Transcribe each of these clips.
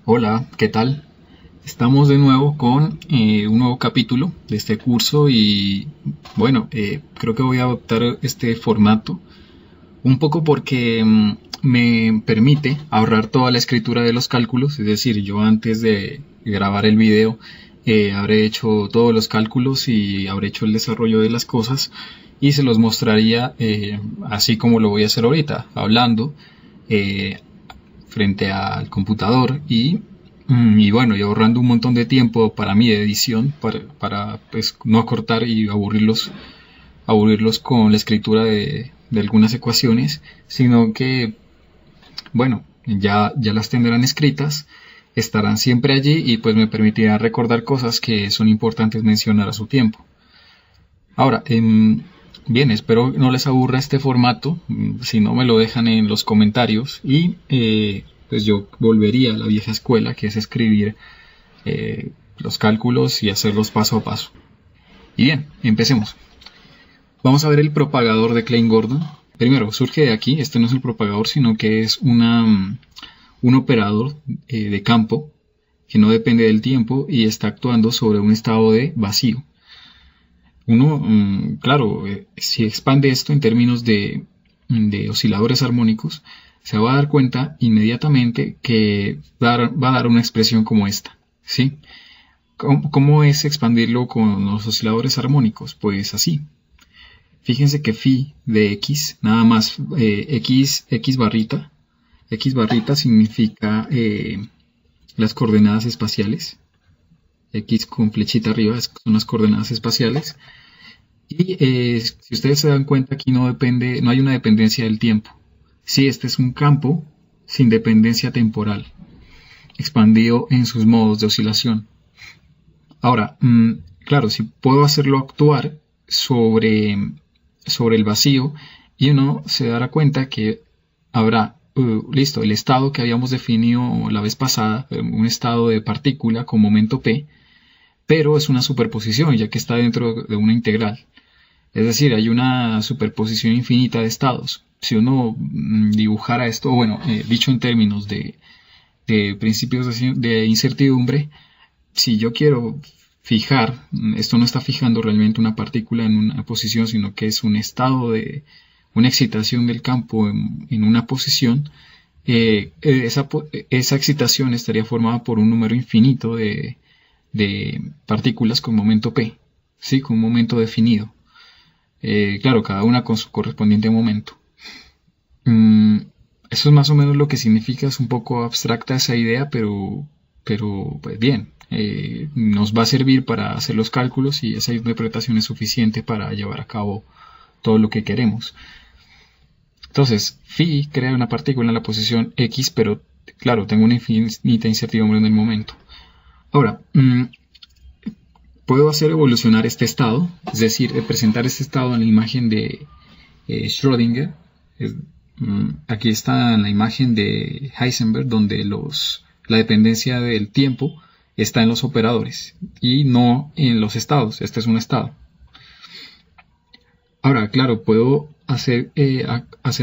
Hola, ¿qué tal? Estamos de nuevo con un nuevo capítulo de este curso y bueno, creo que voy a adoptar este formato un poco porque me permite ahorrar toda la escritura de los cálculos, es decir, yo antes de grabar el video habré hecho todos los cálculos y habré hecho el desarrollo de las cosas y se los mostraría así como lo voy a hacer ahorita, hablando. eh, Frente al computador y bueno, y ahorrando un montón de tiempo para mi edición, para pues no acortar y aburrirlos con la escritura de algunas ecuaciones, sino que, bueno, ya las tendrán escritas, estarán siempre allí y pues me permitirán recordar cosas que son importantes mencionar a su tiempo. Ahora, bien, espero no les aburra este formato, si no me lo dejan en los comentarios y pues yo volvería a la vieja escuela, que es escribir los cálculos y hacerlos paso a paso. Y bien, empecemos. Vamos a ver el propagador de Klein-Gordon. Primero, surge de aquí, este no es el propagador, sino que es un operador de campo que no depende del tiempo y está actuando sobre un estado de vacío. Uno, claro, si expande esto en términos de osciladores armónicos, se va a dar cuenta inmediatamente que va a dar una expresión como esta, ¿sí? ¿Cómo es expandirlo con los osciladores armónicos? Pues así. Fíjense que phi de x, nada más x barrita significa las coordenadas espaciales, x con flechita arriba son las coordenadas espaciales. Y si ustedes se dan cuenta, aquí no hay una dependencia del tiempo. Sí, este es un campo sin dependencia temporal, expandido en sus modos de oscilación. Ahora, claro, si puedo hacerlo actuar sobre el vacío, y uno se dará cuenta que habrá, listo, el estado que habíamos definido la vez pasada, un estado de partícula con momento p, pero es una superposición, ya que está dentro de una integral. Es decir, hay una superposición infinita de estados. Si uno dibujara esto, bueno, dicho en términos de principios de incertidumbre, si yo quiero fijar, esto no está fijando realmente una partícula en una posición, sino que es un estado de una excitación del campo en una posición, esa excitación estaría formada por un número infinito de partículas con momento p, ¿sí? Con un momento definido. Claro, cada una con su correspondiente momento. Mm, Eso es más o menos lo que significa, es un poco abstracta esa idea, pero pues bien, nos va a servir para hacer los cálculos y esa interpretación es suficiente para llevar a cabo todo lo que queremos. Entonces, phi crea una partícula en la posición x, pero claro, tengo una infinita incertidumbre en el momento. Ahora, puedo hacer evolucionar este estado, es decir, representar este estado en la imagen de Schrödinger. Aquí está la imagen de Heisenberg, donde la dependencia del tiempo está en los operadores y no en los estados. Este es un estado. Ahora, claro, puedo hacer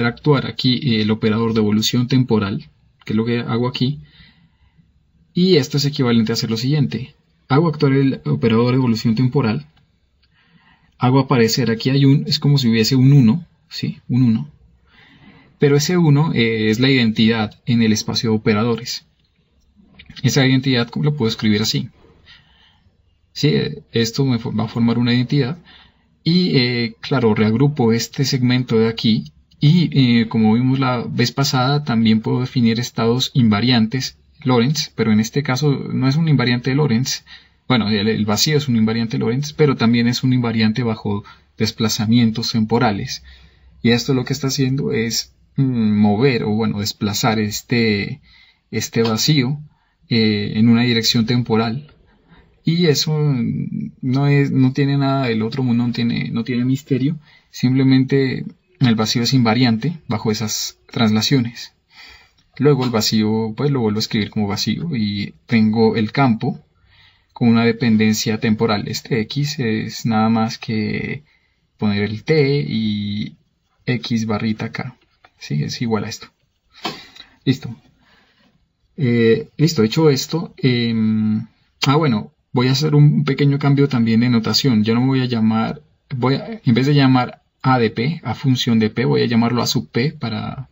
actuar aquí el operador de evolución temporal, que es lo que hago aquí, y esto es equivalente a hacer lo siguiente. Hago actuar el operador de evolución temporal, hago aparecer, aquí es como si hubiese un 1, ¿sí? Un 1. Pero ese 1 es la identidad en el espacio de operadores. Esa identidad lo puedo escribir así. ¿Sí? Esto me va a formar una identidad. Y claro, reagrupo este segmento de aquí. Y como vimos la vez pasada, también puedo definir estados invariantes Lorentz. Pero en este caso no es un invariante de Lorentz. Bueno, el vacío es un invariante Lorentz, pero también es un invariante bajo desplazamientos temporales. Y esto lo que está haciendo es mover o bueno, desplazar este vacío en una dirección temporal. Y eso no tiene nada del otro mundo, no tiene misterio. Simplemente el vacío es invariante bajo esas traslaciones. Luego el vacío, pues lo vuelvo a escribir como vacío y tengo el campo con una dependencia temporal. Este X es nada más que poner el T y X barrita acá. ¿Sí? Es igual a esto. Listo. Listo, hecho esto. Bueno, voy a hacer un pequeño cambio también de notación. Ya no me voy a llamar, en vez de llamar a de p, a función de p, voy a llamarlo a sub p para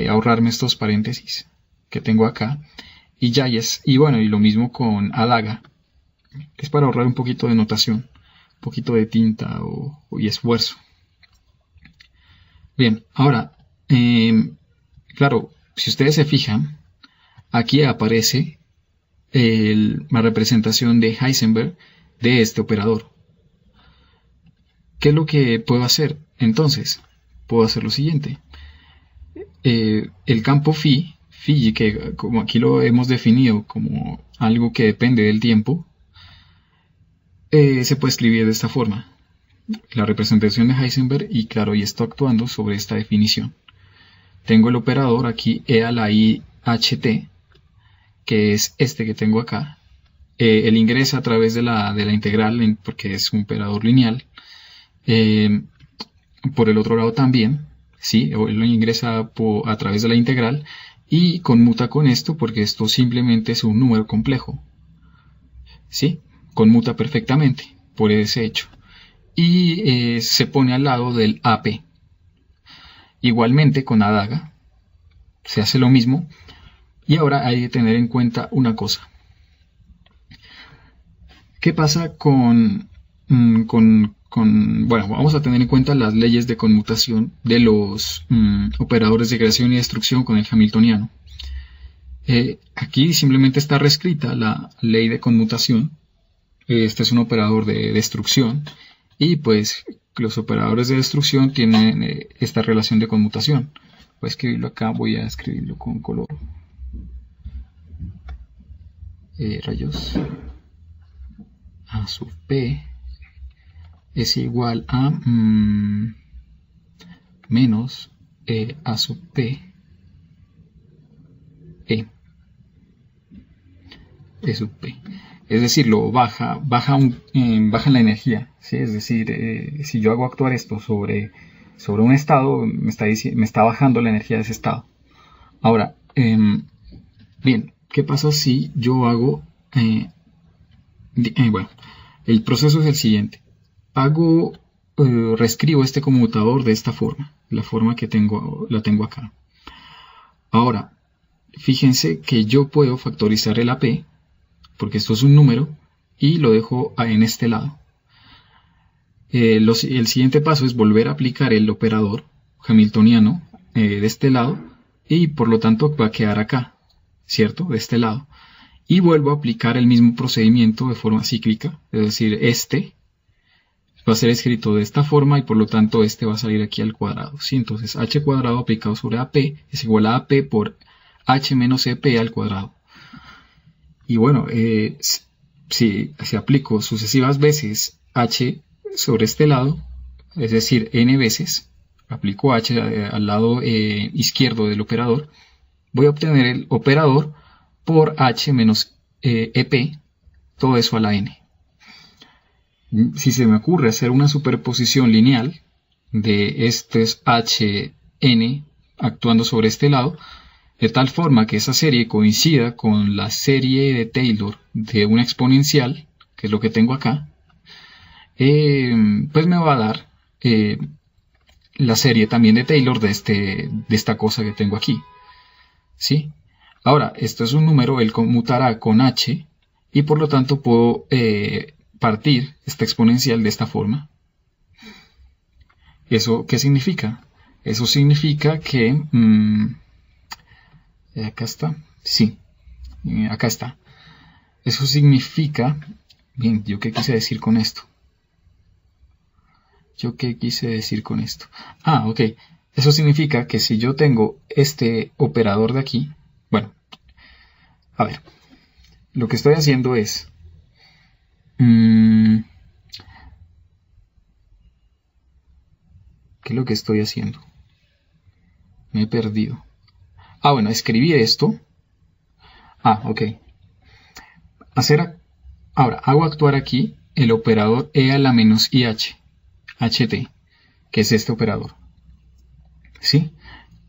ahorrarme estos paréntesis que tengo acá. Y ya, y bueno, y lo mismo con adaga. Es para ahorrar un poquito de notación, un poquito de tinta y esfuerzo. Bien, ahora, claro, si ustedes se fijan, aquí aparece la representación de Heisenberg de este operador. ¿Qué es lo que puedo hacer? Entonces, puedo hacer lo siguiente. El campo phi, que como aquí lo hemos definido como algo que depende del tiempo, se puede escribir de esta forma. La representación de Heisenberg y claro, y esto actuando sobre esta definición. Tengo el operador aquí e a la i ht, que es este que tengo acá. Él ingresa a través de la integral porque es un operador lineal. Por el otro lado también, ¿sí? Él lo ingresa a través de la integral y conmuta con esto porque esto simplemente es un número complejo. ¿Sí? Conmuta perfectamente por ese hecho. Y se pone al lado del AP. Igualmente con adaga se hace lo mismo. Y ahora hay que tener en cuenta una cosa. ¿Qué pasa con bueno, vamos a tener en cuenta las leyes de conmutación de los operadores de creación y destrucción con el hamiltoniano. Aquí simplemente está reescrita la ley de conmutación. Este es un operador de destrucción y pues los operadores de destrucción tienen esta relación de conmutación. Voy a escribirlo acá, voy a escribirlo con color. Rayos a sub p es igual a menos a sub p e sub p. Es decir, baja en la energía, ¿sí? Es decir, si yo hago actuar esto sobre un estado, me está bajando la energía de ese estado. Ahora, bien, ¿qué pasa si yo hago... bueno, el proceso es el siguiente. Reescribo este conmutador de esta forma, la forma que la tengo acá. Ahora, fíjense que yo puedo factorizar el AP, porque esto es un número, y lo dejo en este lado. El siguiente paso es volver a aplicar el operador hamiltoniano de este lado, y por lo tanto va a quedar acá, ¿cierto? De este lado. Y vuelvo a aplicar el mismo procedimiento de forma cíclica, es decir, este va a ser escrito de esta forma y por lo tanto este va a salir aquí al cuadrado. ¿Sí? Entonces h cuadrado aplicado sobre AP es igual a AP por h menos EP al cuadrado. Y bueno, si aplico sucesivas veces h sobre este lado, es decir, n veces, aplico h al lado izquierdo del operador, voy a obtener el operador por h menos EP, todo eso a la n. Si se me ocurre hacer una superposición lineal de estos hn actuando sobre este lado, de tal forma que esa serie coincida con la serie de Taylor de una exponencial, que es lo que tengo acá, pues me va a dar la serie también de Taylor de esta cosa que tengo aquí. ¿Sí? Ahora, esto es un número, él conmutará con h y por lo tanto puedo partir esta exponencial de esta forma. ¿Eso qué significa? Eso significa que... acá está. Sí, acá está. Eso significa... Bien, ¿yo qué quise decir con esto? Ok. Eso significa que si yo tengo este operador de aquí... Bueno, a ver. Lo que estoy haciendo es... ¿qué es lo que estoy haciendo? Me he perdido. Bueno, escribí esto. Ok. Ahora, hago actuar aquí el operador e a la menos ih, ht, que es este operador. ¿Sí?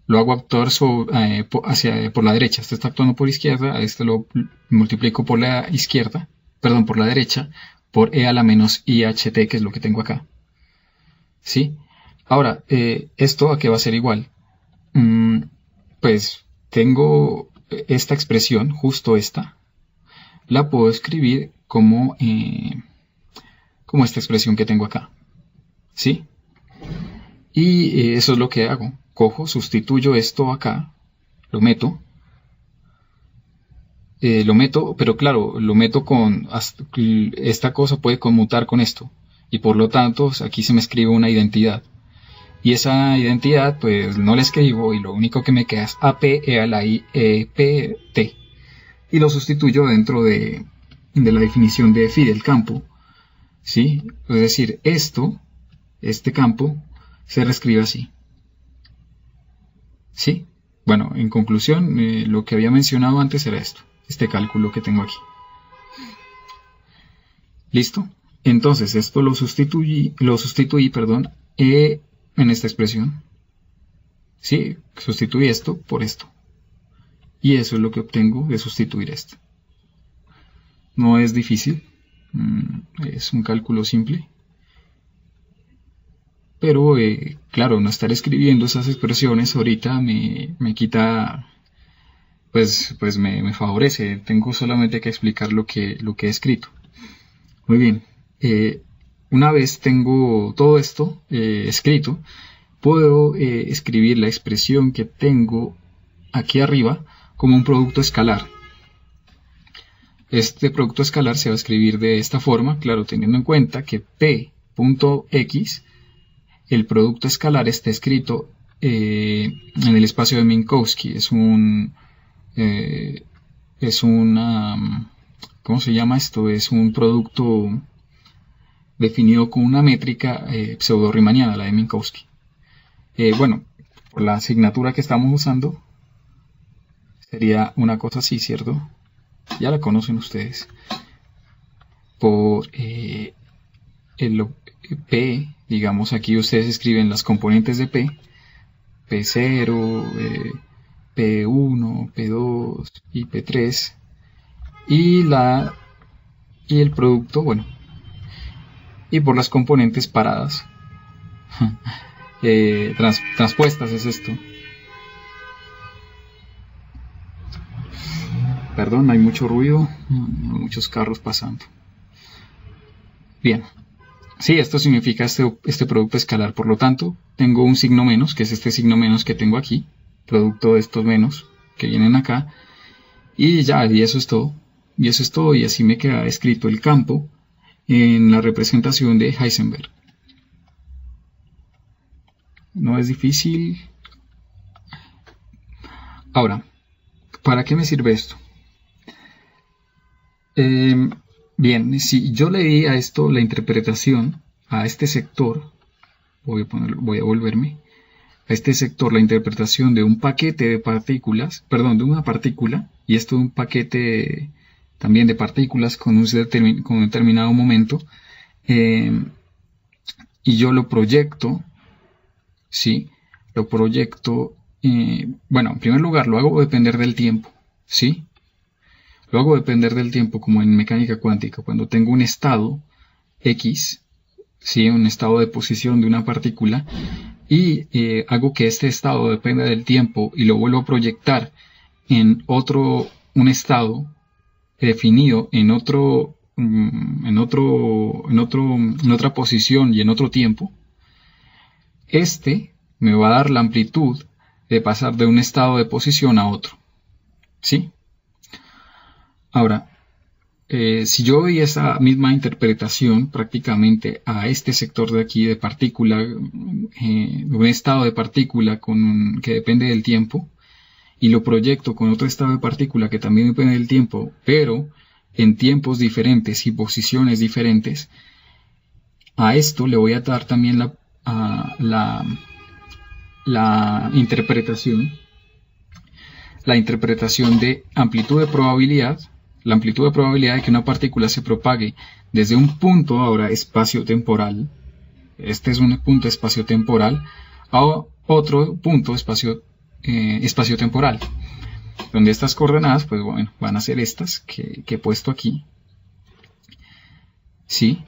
lo hago actuar por la derecha. Este está actuando por izquierda, a este lo multiplico por la izquierda, perdón, por la derecha, por e a la menos iht, que es lo que tengo acá. ¿Sí? Ahora, ¿esto a qué va a ser igual? Pues tengo esta expresión, justo esta, la puedo escribir como esta expresión que tengo acá. ¿Sí? Y eso es lo que hago. Cojo, sustituyo esto acá, lo meto, pero claro, lo meto con, esta cosa puede conmutar con esto, y por lo tanto aquí se me escribe una identidad, y esa identidad pues no la escribo, y lo único que me queda es ap e a la i e p t, y lo sustituyo dentro de la definición de phi del campo, ¿sí? Es decir, este campo se reescribe así. ¿Sí? Bueno, en conclusión, lo que había mencionado antes era esto, este cálculo que tengo aquí. ¿Listo? Entonces, esto lo sustituí, en esta expresión. ¿Sí? Sustituí esto por esto. Y eso es lo que obtengo de sustituir esto. No es difícil, es un cálculo simple. Pero, claro, no estar escribiendo esas expresiones ahorita me quita, pues me favorece. Tengo solamente que explicar lo que he escrito. Muy bien. Una vez tengo todo esto escrito, puedo escribir la expresión que tengo aquí arriba como un producto escalar. Este producto escalar se va a escribir de esta forma, claro, teniendo en cuenta que p.x, el producto escalar, está escrito en el espacio de Minkowski. ¿Cómo se llama esto? Es un producto definido con una métrica pseudo-riemanniana, la de Minkowski. Bueno, por la asignatura que estamos usando, sería una cosa así, ¿cierto? Ya la conocen ustedes. Por el P, digamos, aquí ustedes escriben las componentes de P, P0, P1, P2 y P3, y el producto, bueno, y por las componentes paradas, transpuestas es esto. Perdón, hay mucho ruido, muchos carros pasando. Bien. Sí, esto significa este producto escalar. Por lo tanto, tengo un signo menos, que es este signo menos que tengo aquí, producto de estos menos que vienen acá, y ya, y eso es todo. Y eso es todo, y así me queda escrito el campo en la representación de Heisenberg. No es difícil. Ahora, ¿para qué me sirve esto? Bien, si yo le di a esto la interpretación, a este sector, voy a volverme, a este sector la interpretación de un paquete de partículas, perdón, de una partícula, y esto de un paquete también de partículas con un determinado momento, y yo lo proyecto, ¿sí? Lo proyecto, bueno, en primer lugar lo hago depender del tiempo, ¿sí? Lo hago depender del tiempo, como en mecánica cuántica, cuando tengo un estado X, ¿sí? Un estado de posición de una partícula, y hago que este estado dependa del tiempo y lo vuelvo a proyectar en un estado definido en otra posición y en otro tiempo. Este me va a dar la amplitud de pasar de un estado de posición a otro, ¿sí? Ahora, si yo doy esa misma interpretación prácticamente a este sector de aquí de partícula, de un estado de partícula que depende del tiempo, y lo proyecto con otro estado de partícula que también depende del tiempo, pero en tiempos diferentes y posiciones diferentes, a esto le voy a dar también la interpretación de amplitud de probabilidad, la amplitud de probabilidad de que una partícula se propague desde un punto ahora espacio-temporal, este es un punto espacio-temporal, a otro punto espacio espaciotemporal, donde estas coordenadas, pues bueno, van a ser estas que he puesto aquí, ¿sí?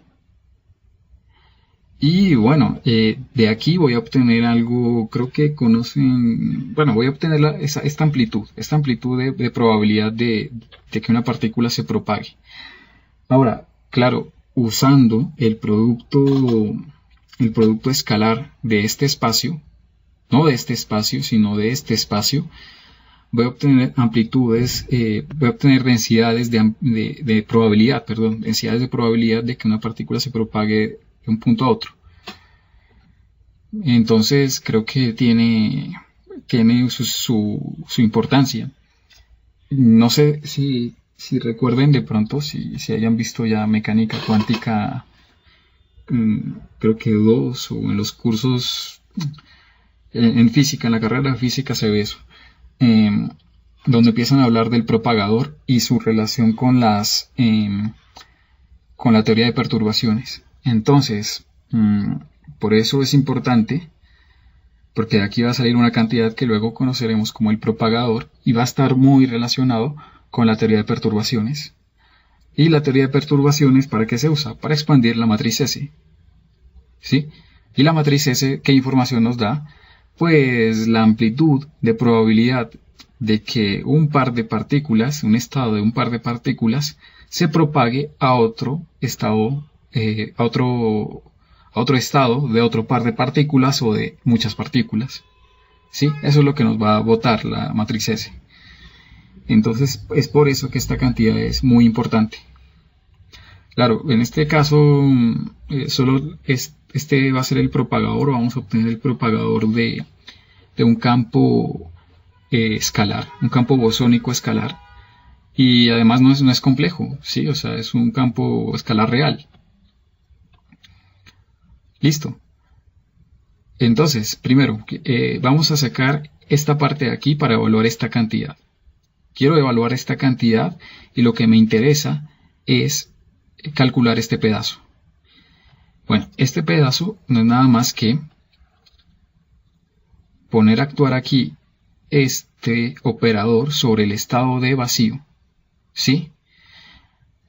Y bueno, de aquí voy a obtener algo, creo que conocen, bueno, voy a obtener esta amplitud de probabilidad de que una partícula se propague. Ahora, claro, usando el producto escalar de este espacio, no de este espacio, sino de este espacio, voy a obtener amplitudes, voy a obtener densidades de probabilidad, perdón, densidades de probabilidad de que una partícula se propague de un punto a otro. Entonces creo que tiene su importancia. No sé si recuerden de pronto, si hayan visto ya mecánica cuántica, creo que 2 o en los cursos en física, en la carrera de física se ve eso. Donde empiezan a hablar del propagador y su relación con la teoría de perturbaciones. Entonces, por eso es importante, porque de aquí va a salir una cantidad que luego conoceremos como el propagador y va a estar muy relacionado con la teoría de perturbaciones. Y la teoría de perturbaciones, ¿para qué se usa? Para expandir la matriz S. ¿Sí? Y la matriz S, ¿qué información nos da? Pues la amplitud de probabilidad de que un par de partículas, un estado de un par de partículas, se propague a otro estado, a otro estado de otro par de partículas o de muchas partículas. ¿Sí? Eso es lo que nos va a botar la matriz S. Entonces es por eso que esta cantidad es muy importante. Claro, en este caso solo este va a ser el propagador, vamos a obtener el propagador de un campo escalar, un campo bosónico escalar, y además no es complejo, ¿sí? O sea, es un campo escalar real. Listo. Entonces, primero, vamos a sacar esta parte de aquí para evaluar esta cantidad. Quiero evaluar esta cantidad y lo que me interesa es calcular este pedazo. Bueno, este pedazo no es nada más que poner a actuar aquí este operador sobre el estado de vacío. ¿Sí?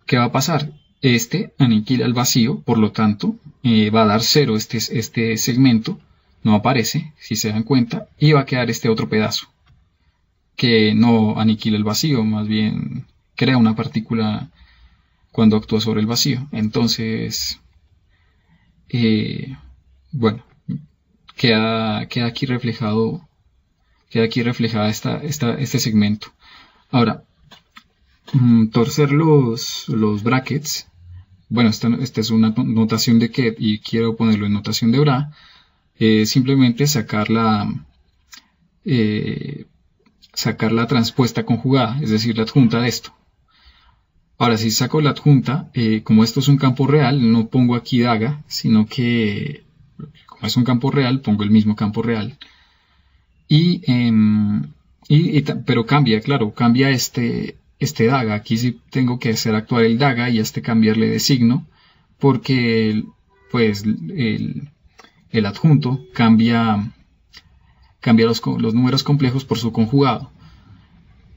¿Qué va a pasar? Este aniquila el vacío, por lo tanto, va a dar 0 este segmento, no aparece, si se dan cuenta, y va a quedar este otro pedazo, que no aniquila el vacío, más bien crea una partícula cuando actúa sobre el vacío. Entonces, bueno, queda aquí reflejada este segmento. Ahora, torcer los brackets. Bueno, esta es una notación de Ket y quiero ponerlo en notación de Bra. Simplemente sacar la transpuesta conjugada, es decir, la adjunta de esto. Ahora, si saco la adjunta, como esto es un campo real, no pongo aquí daga, sino que, como es un campo real, pongo el mismo campo real. Pero cambia, claro, cambia este daga. Aquí sí tengo que hacer actuar el daga y cambiarle de signo, porque pues el adjunto cambia los números complejos por su conjugado.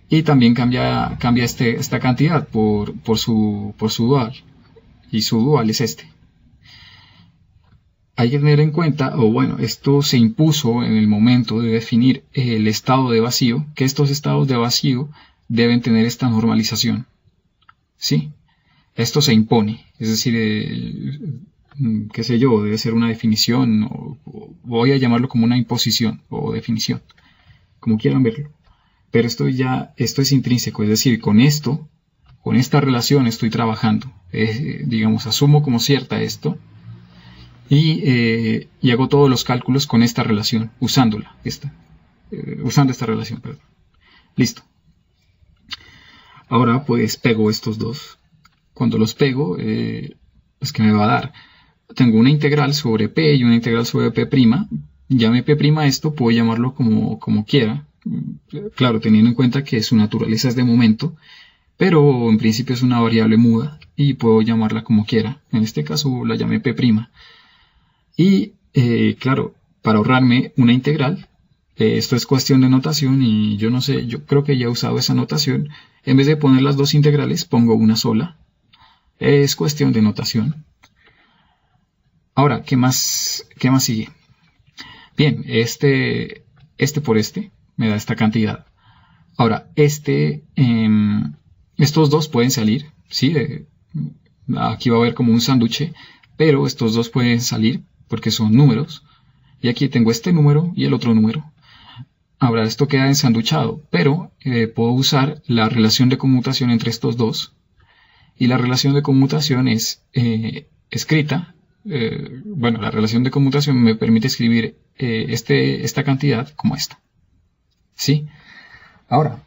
Y también cambia esta cantidad por su dual. Y su dual es este. Hay que tener en cuenta, o bueno, esto se impuso en el momento de definir el estado de vacío, que estos estados de vacío deben tener esta normalización. ¿Sí? Esto se impone. Es decir, qué sé yo, debe ser una definición, o voy a llamarlo como una imposición o definición, como quieran verlo. Pero esto es intrínseco, es decir, con esta relación estoy trabajando. Digamos, asumo como cierta esto y hago todos los cálculos con esta relación, usando esta relación, perdón. Listo. Ahora pues pego estos dos. Cuando los pego, pues ¿qué me va a dar? Tengo una integral sobre P y una integral sobre P'. Llame P' esto, puedo llamarlo como quiera. Claro, teniendo en cuenta que su naturaleza es de momento, pero en principio es una variable muda y puedo llamarla como quiera. En este caso la llamé P'. Y claro, para ahorrarme una integral, Esto es cuestión de notación y yo no sé, yo creo que ya he usado esa notación. En vez de poner las dos integrales, pongo una sola. Es cuestión de notación. Ahora, qué más sigue? Bien, este por este me da esta cantidad. Ahora, estos dos pueden salir, ¿sí? Aquí va a haber como un sándwich, pero estos dos pueden salir porque son números. Y aquí tengo este número y el otro número. Ahora, esto queda ensanduchado, pero puedo usar la relación de conmutación entre estos dos. Y la relación de conmutación es escrita. Bueno, la relación de conmutación me permite escribir esta cantidad como esta. ¿Sí? Ahora,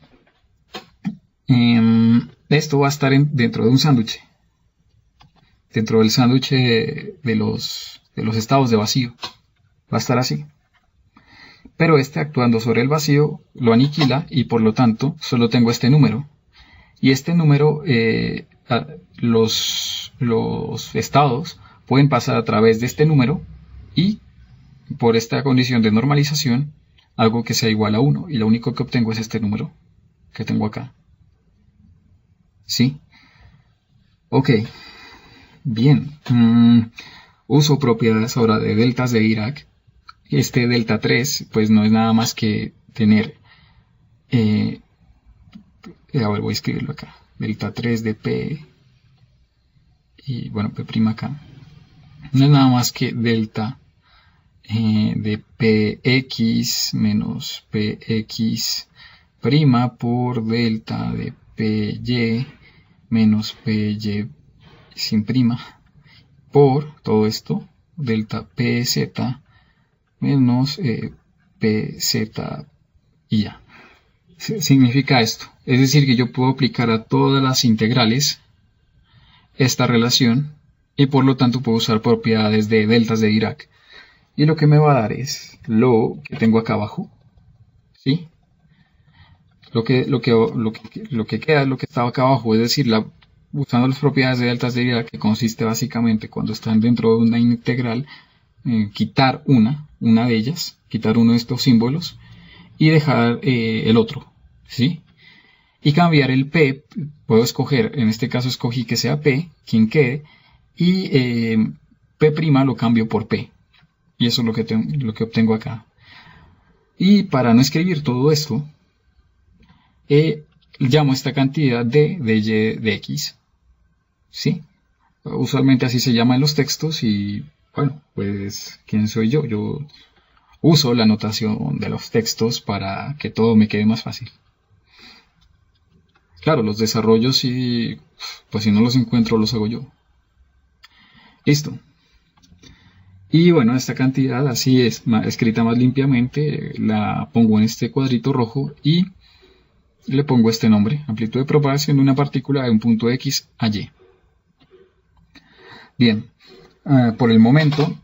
esto va a estar dentro de un sándwich. Dentro del sándwich de los estados de vacío. Va a estar así. Pero actuando sobre el vacío lo aniquila y por lo tanto solo tengo este número. Y este número, los estados pueden pasar a través de este número y por esta condición de normalización algo que sea igual a 1. Y lo único que obtengo es este número que tengo acá. ¿Sí? Ok. Bien. Uso propiedades ahora de deltas de Dirac. Este delta 3 pues no es nada más que tener a ver, voy a escribirlo acá, delta 3 de P y bueno, P' acá no es nada más que delta de PX menos PX' por delta de PY menos PY sin prima por todo esto delta PZ menos PZ y ya. Significa esto, es decir que yo puedo aplicar a todas las integrales esta relación y por lo tanto puedo usar propiedades de deltas de Dirac y lo que me va a dar es lo que tengo acá abajo, ¿sí? Lo que queda es lo que estaba acá abajo, es decir, usando las propiedades de deltas de Dirac, que consiste básicamente cuando están dentro de una integral, quitar una de ellas, quitar uno de estos símbolos y dejar el otro, ¿sí? Y cambiar el P, puedo escoger, en este caso escogí que sea P, quien quede, y P' lo cambio por P. Y eso es lo que obtengo acá. Y para no escribir todo esto, llamo esta cantidad de y de x, ¿sí? Usualmente así se llama en los textos y, bueno, pues, ¿quién soy yo? Yo uso la notación de los textos para que todo me quede más fácil. Claro, los desarrollos sí, pues si no los encuentro los hago yo. Listo. Y bueno, esta cantidad así es escrita más limpiamente, la pongo en este cuadrito rojo y le pongo este nombre, amplitud de propagación de una partícula de un punto X a Y. Bien, por el momento,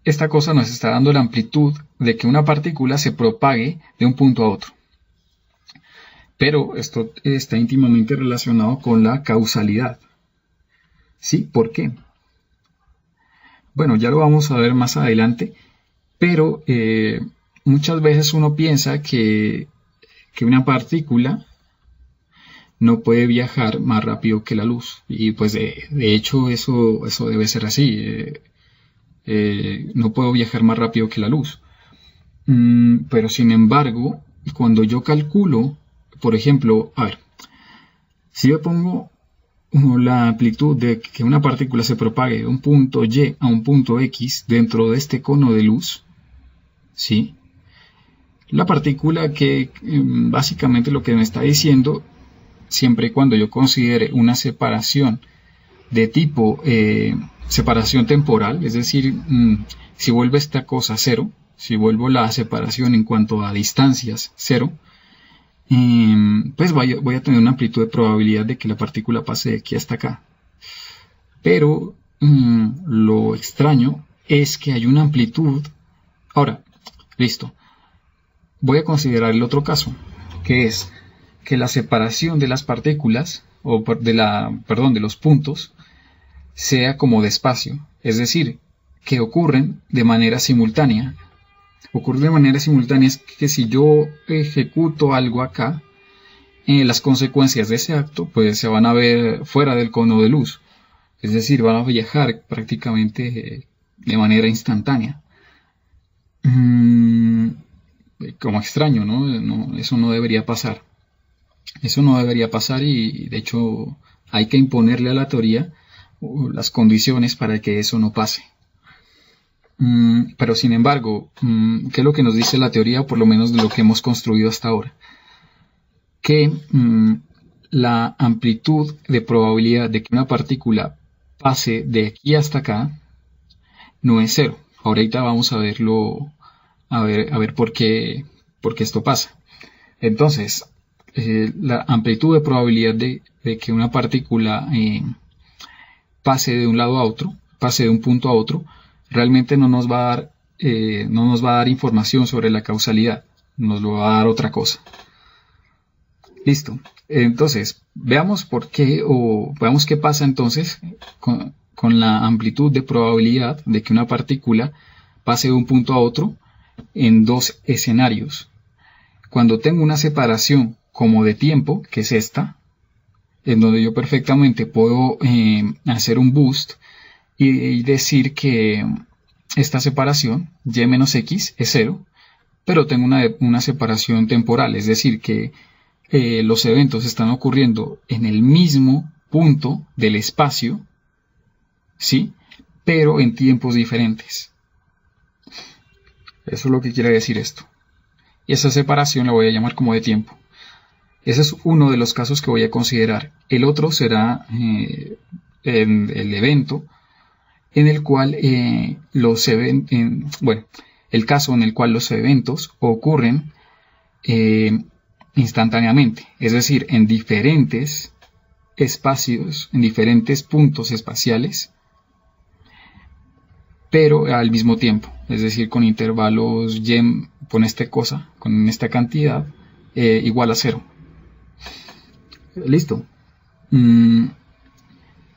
esta cosa nos está dando la amplitud de que una partícula se propague de un punto a otro. Pero esto está íntimamente relacionado con la causalidad. ¿Sí? ¿Por qué? Bueno, ya lo vamos a ver más adelante, pero muchas veces uno piensa que una partícula no puede viajar más rápido que la luz. Y pues de hecho eso debe ser así. No puedo viajar más rápido que la luz. Pero sin embargo, cuando yo calculo, por ejemplo, a ver, si yo pongo la amplitud de que una partícula se propague de un punto Y a un punto X dentro de este cono de luz, ¿sí? La partícula que básicamente lo que me está diciendo, siempre y cuando yo considere una separación de tipo separación temporal, es decir, si vuelvo esta cosa cero, si vuelvo la separación en cuanto a distancias cero, pues voy a tener una amplitud de probabilidad de que la partícula pase de aquí hasta acá. Pero lo extraño es que hay una amplitud. Ahora, listo. Voy a considerar el otro caso, que es que la separación de las partículas, o de los puntos, sea como de espacio, es decir, que ocurren de manera simultánea. ocurre de manera simultánea es que si yo ejecuto algo acá, las consecuencias de ese acto pues se van a ver fuera del cono de luz, es decir, van a viajar prácticamente de manera instantánea. Como extraño, ¿no? Eso no debería pasar. Eso no debería pasar y de hecho hay que imponerle a la teoría las condiciones para que eso no pase. Pero sin embargo, ¿qué es lo que nos dice la teoría, por lo menos de lo que hemos construido hasta ahora? Que la amplitud de probabilidad de que una partícula pase de aquí hasta acá no es cero. Ahorita vamos a verlo, a ver por qué esto pasa. Entonces, la amplitud de probabilidad de que una partícula pase de un lado a otro, pase de un punto a otro, realmente no nos va a dar información sobre la causalidad, nos lo va a dar otra cosa. Listo. Entonces, veamos por qué o veamos qué pasa entonces con la amplitud de probabilidad de que una partícula pase de un punto a otro en dos escenarios. Cuando tengo una separación como de tiempo, que es esta, en donde yo perfectamente puedo hacer un boost y decir que esta separación, y menos x, es 0, pero tengo una separación temporal, es decir, que los eventos están ocurriendo en el mismo punto del espacio, ¿sí? Pero en tiempos diferentes. Eso es lo que quiere decir esto. Y esa separación la voy a llamar como de tiempo. Ese es uno de los casos que voy a considerar. El otro será el evento en el cual el caso en el cual los eventos ocurren instantáneamente, es decir, en diferentes espacios, en diferentes puntos espaciales, pero al mismo tiempo, es decir, con intervalos y, con esta cantidad igual a 0. Listo.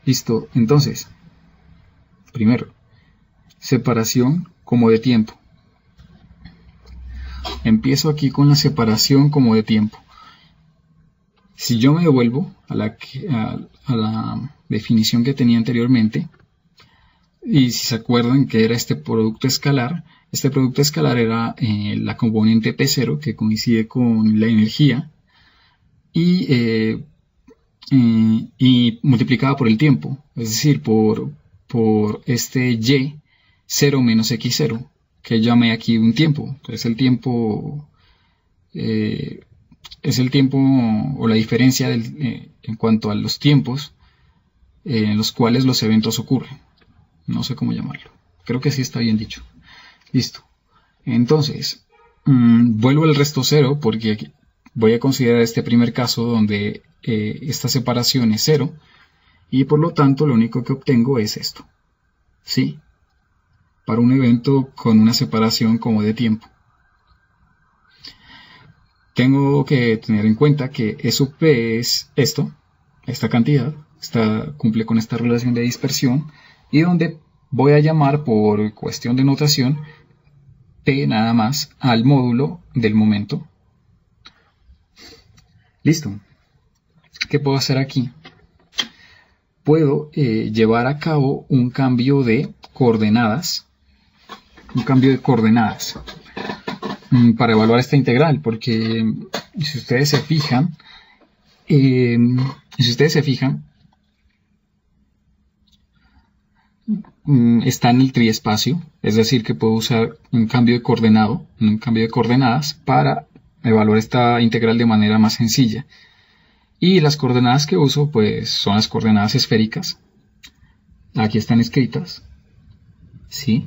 Listo. Entonces, primero, separación como de tiempo. Empiezo aquí con la separación como de tiempo. Si yo me devuelvo a la definición que tenía anteriormente, y si se acuerdan que era este producto escalar era la componente P0 que coincide con la energía y multiplicada por el tiempo, es decir, por este y 0 menos x0, que llamé aquí un tiempo. Entonces el tiempo es el tiempo o la diferencia en cuanto a los tiempos en los cuales los eventos ocurren. No sé cómo llamarlo. Creo que sí está bien dicho. Listo. Entonces, vuelvo al resto 0 porque voy a considerar este primer caso donde esta separación es 0 y por lo tanto lo único que obtengo es esto. ¿Sí? Para un evento con una separación como de tiempo. Tengo que tener en cuenta que eso es esto, esta cantidad, cumple con esta relación de dispersión y donde voy a llamar por cuestión de notación P nada más al módulo del momento. Listo. ¿Qué puedo hacer aquí? Puedo llevar a cabo un cambio de coordenadas. Para evaluar esta integral, porque si ustedes se fijan, está en el triespacio, es decir, que puedo usar un cambio de coordenadas para evaluar esta integral de manera más sencilla. Y las coordenadas que uso, pues, son las coordenadas esféricas. Aquí están escritas, ¿sí?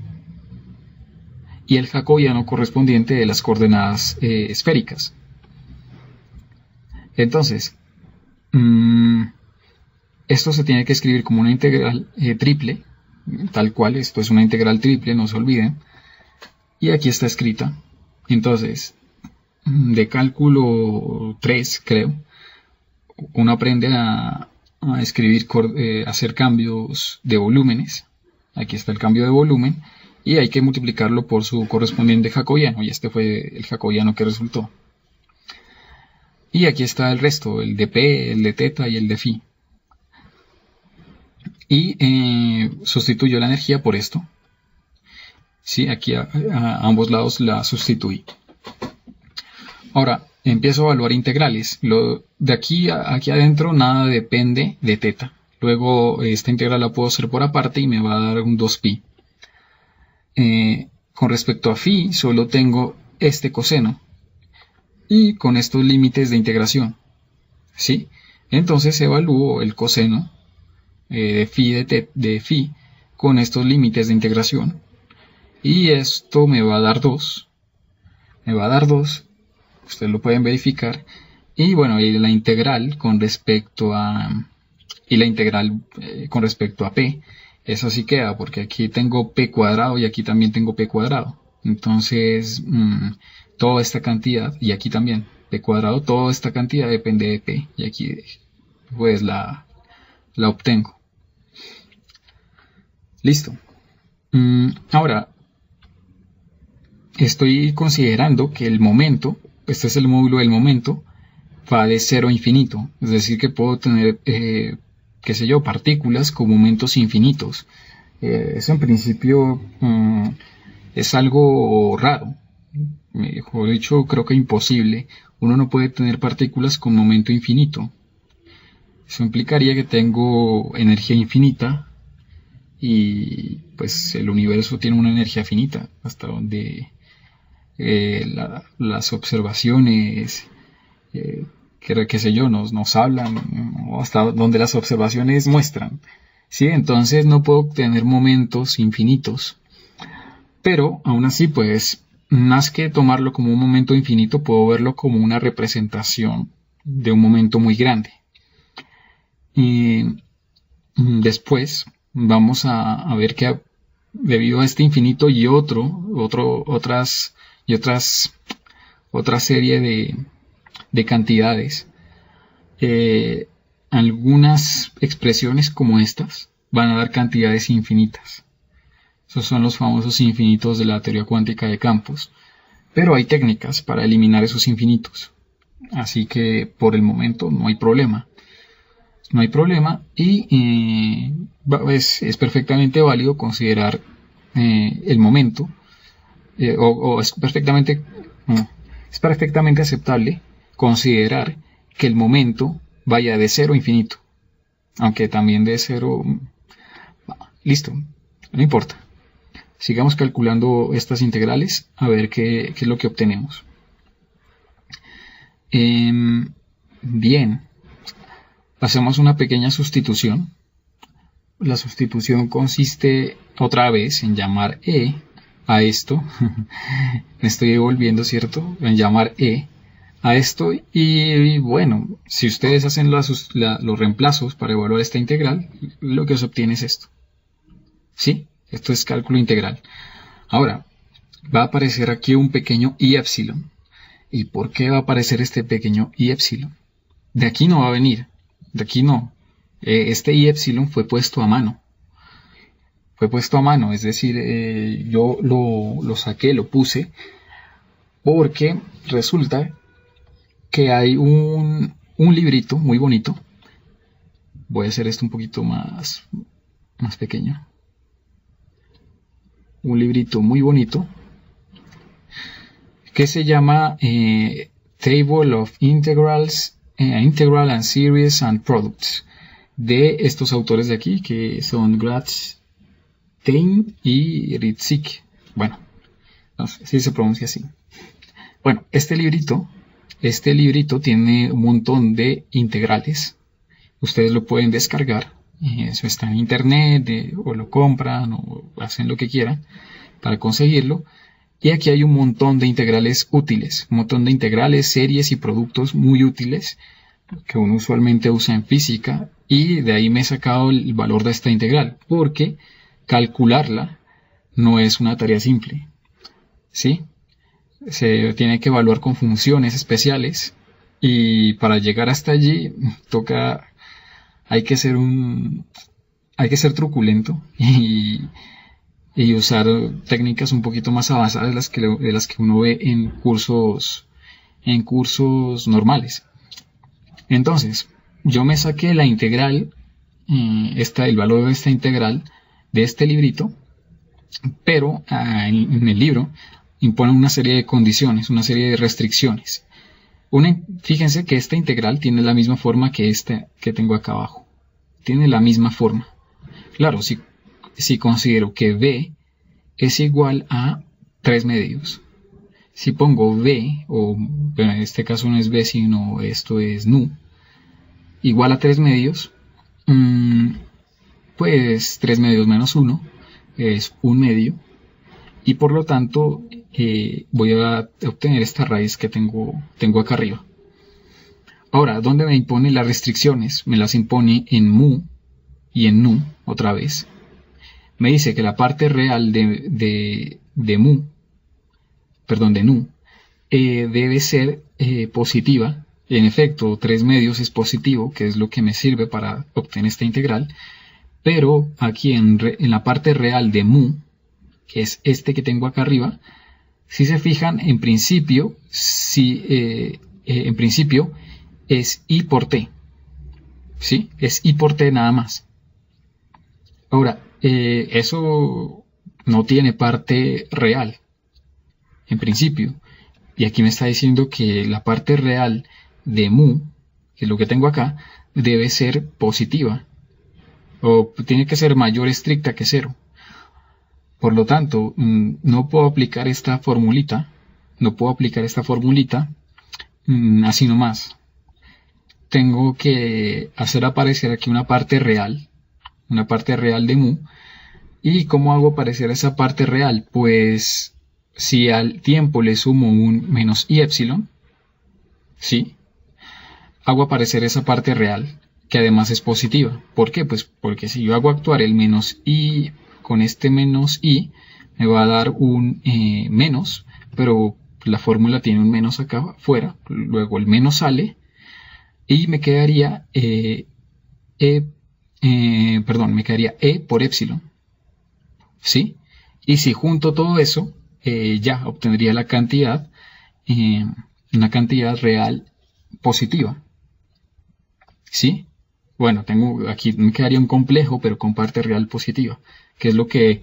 Y el jacobiano correspondiente de las coordenadas esféricas. Entonces, esto se tiene que escribir como una integral triple, tal cual, esto es una integral triple, no se olviden. Y aquí está escrita. Entonces, de cálculo 3, creo, uno aprende a escribir, hacer cambios de volúmenes. Aquí está el cambio de volumen. y hay que multiplicarlo por su correspondiente jacobiano, y este fue el jacobiano que resultó. Y aquí está el resto, el de P, el de teta y el de phi. Y sustituyo la energía por esto. Sí, aquí a ambos lados la sustituí. Ahora, empiezo a evaluar integrales. De aquí aquí adentro nada depende de teta. Luego esta integral la puedo hacer por aparte y me va a dar un 2pi. Con respecto a phi, solo tengo este coseno. Y con estos límites de integración. ¿Sí? Entonces evalúo el coseno de phi con estos límites de integración. Y esto me va a dar 2. Me va a dar 2. Ustedes lo pueden verificar. Y bueno, y la integral con respecto a p, eso sí queda, porque aquí tengo p cuadrado y aquí también tengo p cuadrado. Entonces, toda esta cantidad, y aquí también, p cuadrado, toda esta cantidad depende de p. Y aquí pues la obtengo. Listo. Ahora, estoy considerando que el momento, este es el módulo del momento, va de 0 a infinito. Es decir, que puedo tener, qué sé yo, partículas con momentos infinitos. Eso en principio es algo raro. Mejor dicho, creo que imposible. Uno no puede tener partículas con momento infinito. Eso implicaría que tengo energía infinita y pues el universo tiene una energía finita, hasta donde las observaciones, qué sé yo, nos hablan, o hasta donde las observaciones muestran. ¿Sí? Entonces no puedo tener momentos infinitos. Pero aún así, pues, más que tomarlo como un momento infinito, puedo verlo como una representación de un momento muy grande. Y después vamos a ver que debido a este infinito y otra serie de cantidades, algunas expresiones como estas van a dar cantidades infinitas. Esos son los famosos infinitos de la teoría cuántica de campos. Pero hay técnicas para eliminar esos infinitos. Así que por el momento no hay problema. No hay problema y es perfectamente válido considerar el momento es perfectamente aceptable considerar que el momento vaya de 0 a infinito. Aunque también de 0... Listo, no importa. Sigamos calculando estas integrales a ver qué es lo que obtenemos. Bien, hacemos una pequeña sustitución. La sustitución consiste otra vez en llamar E a esto. Me estoy devolviendo, ¿cierto? En llamar E a esto. Y bueno, si ustedes hacen los reemplazos para evaluar esta integral, lo que se obtiene es esto. ¿Sí? Esto es cálculo integral. Ahora, va a aparecer aquí un pequeño i epsilon. ¿Y por qué va a aparecer este pequeño i epsilon? De aquí no va a venir. De aquí no. Este i epsilon fue puesto a mano. Fue puesto a mano, es decir, yo lo saqué, lo puse, porque resulta que hay un librito muy bonito. Voy a hacer esto un poquito más pequeño. Un librito muy bonito que se llama Table of Integrals, Integral and Series and Products, de estos autores de aquí, que son Gratstein y Ritzik. Bueno, no sé si se pronuncia así. Bueno, este librito tiene un montón de integrales. Ustedes lo pueden descargar. Eso está en internet, o lo compran, o hacen lo que quieran para conseguirlo. Y aquí hay un montón de integrales útiles, un montón de integrales, series y productos muy útiles que uno usualmente usa en física, y de ahí me he sacado el valor de esta integral, porque calcularla no es una tarea simple, ¿sí? Se tiene que evaluar con funciones especiales, y para llegar hasta allí hay que ser truculento y y usar técnicas un poquito más avanzadas de las que uno ve en cursos normales. Entonces, yo me saqué la integral, el valor de esta integral de este librito, pero en el libro imponen una serie de condiciones, una serie de restricciones. Fíjense que esta integral tiene la misma forma que esta que tengo acá abajo. Tiene la misma forma. Claro, si considero que b es igual a 3 medios. Si pongo b, o bueno, en este caso no es b, sino esto es nu, igual a 3 medios, pues 3 medios menos 1 es 1 medio, y por lo tanto voy a obtener esta raíz que tengo acá arriba. Ahora, ¿dónde me impone las restricciones? Me las impone en mu y en nu, otra vez. Me dice que la parte real de nu, debe ser positiva. En efecto, 3 medios es positivo, que es lo que me sirve para obtener esta integral. Pero aquí en la parte real de mu, que es este que tengo acá arriba, si se fijan, en principio es i por t. ¿Sí? Es i por t nada más. Ahora, eso no tiene parte real, en principio. Y aquí me está diciendo que la parte real de mu, que es lo que tengo acá, debe ser positiva. O tiene que ser mayor estricta que 0. Por lo tanto, no puedo aplicar esta formulita. Así nomás. Tengo que hacer aparecer aquí una parte real de mu. ¿Y cómo hago aparecer esa parte real? Pues si al tiempo le sumo un menos i epsilon, ¿sí? Hago aparecer esa parte real, que además es positiva. ¿Por qué? Pues porque si yo hago actuar el menos i con este menos i, me va a dar un menos, pero la fórmula tiene un menos acá afuera, luego el menos sale, y me quedaría me quedaría e por epsilon, ¿sí? Y si junto todo eso, ya obtendría la cantidad, una cantidad real positiva, ¿sí? Bueno, aquí me quedaría un complejo, pero con parte real positiva, que es lo que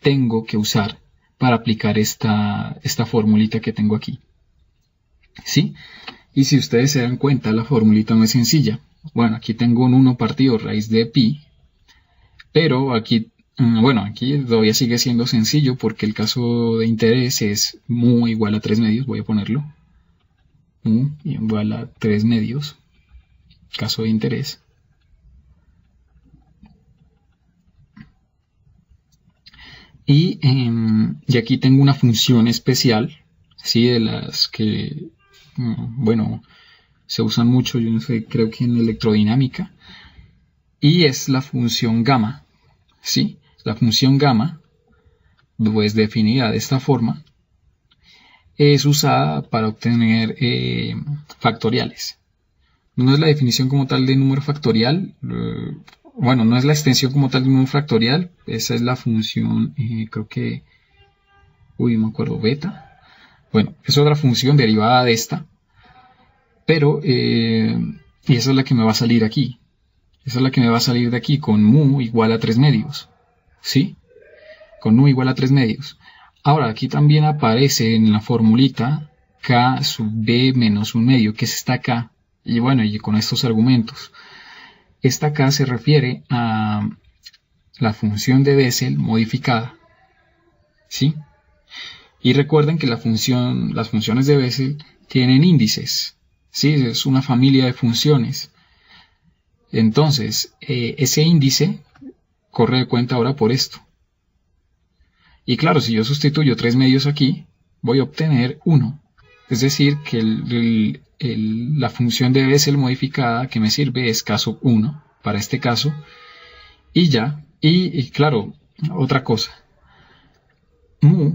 tengo que usar para aplicar esta formulita que tengo aquí, ¿sí? Y si ustedes se dan cuenta, la formulita no es sencilla. Bueno, aquí tengo un 1 partido raíz de pi, pero aquí todavía sigue siendo sencillo porque el caso de interés es mu igual a 3 medios, voy a ponerlo. Mu igual a 3 medios, caso de interés. Y aquí tengo una función especial, ¿sí? De las que, se usan mucho, yo no sé, creo que en electrodinámica. Y es la función gamma, ¿sí? La función gamma, pues definida de esta forma, es usada para obtener factoriales. No es la definición como tal de número factorial, no es la extensión como tal de número factorial, esa es la función, creo que, me acuerdo, beta. Bueno, es otra función derivada de esta, pero, y esa es la que me va a salir aquí. Esa es la que me va a salir de aquí con mu igual a 3 medios, ¿sí? Con mu igual a 3 medios. Ahora, aquí también aparece en la formulita k sub b menos 1 medio, que es esta k. Y bueno, y con estos argumentos. Esta k se refiere a la función de Bessel modificada, ¿sí? Y recuerden que las funciones de Bessel tienen índices, ¿sí? Es una familia de funciones. Entonces, ese índice corre de cuenta ahora por esto. Y claro, si yo sustituyo 3 medios aquí, voy a obtener 1. Es decir, que la función de Bessel modificada que me sirve es caso 1 para este caso. Y ya, y claro, otra cosa. Mu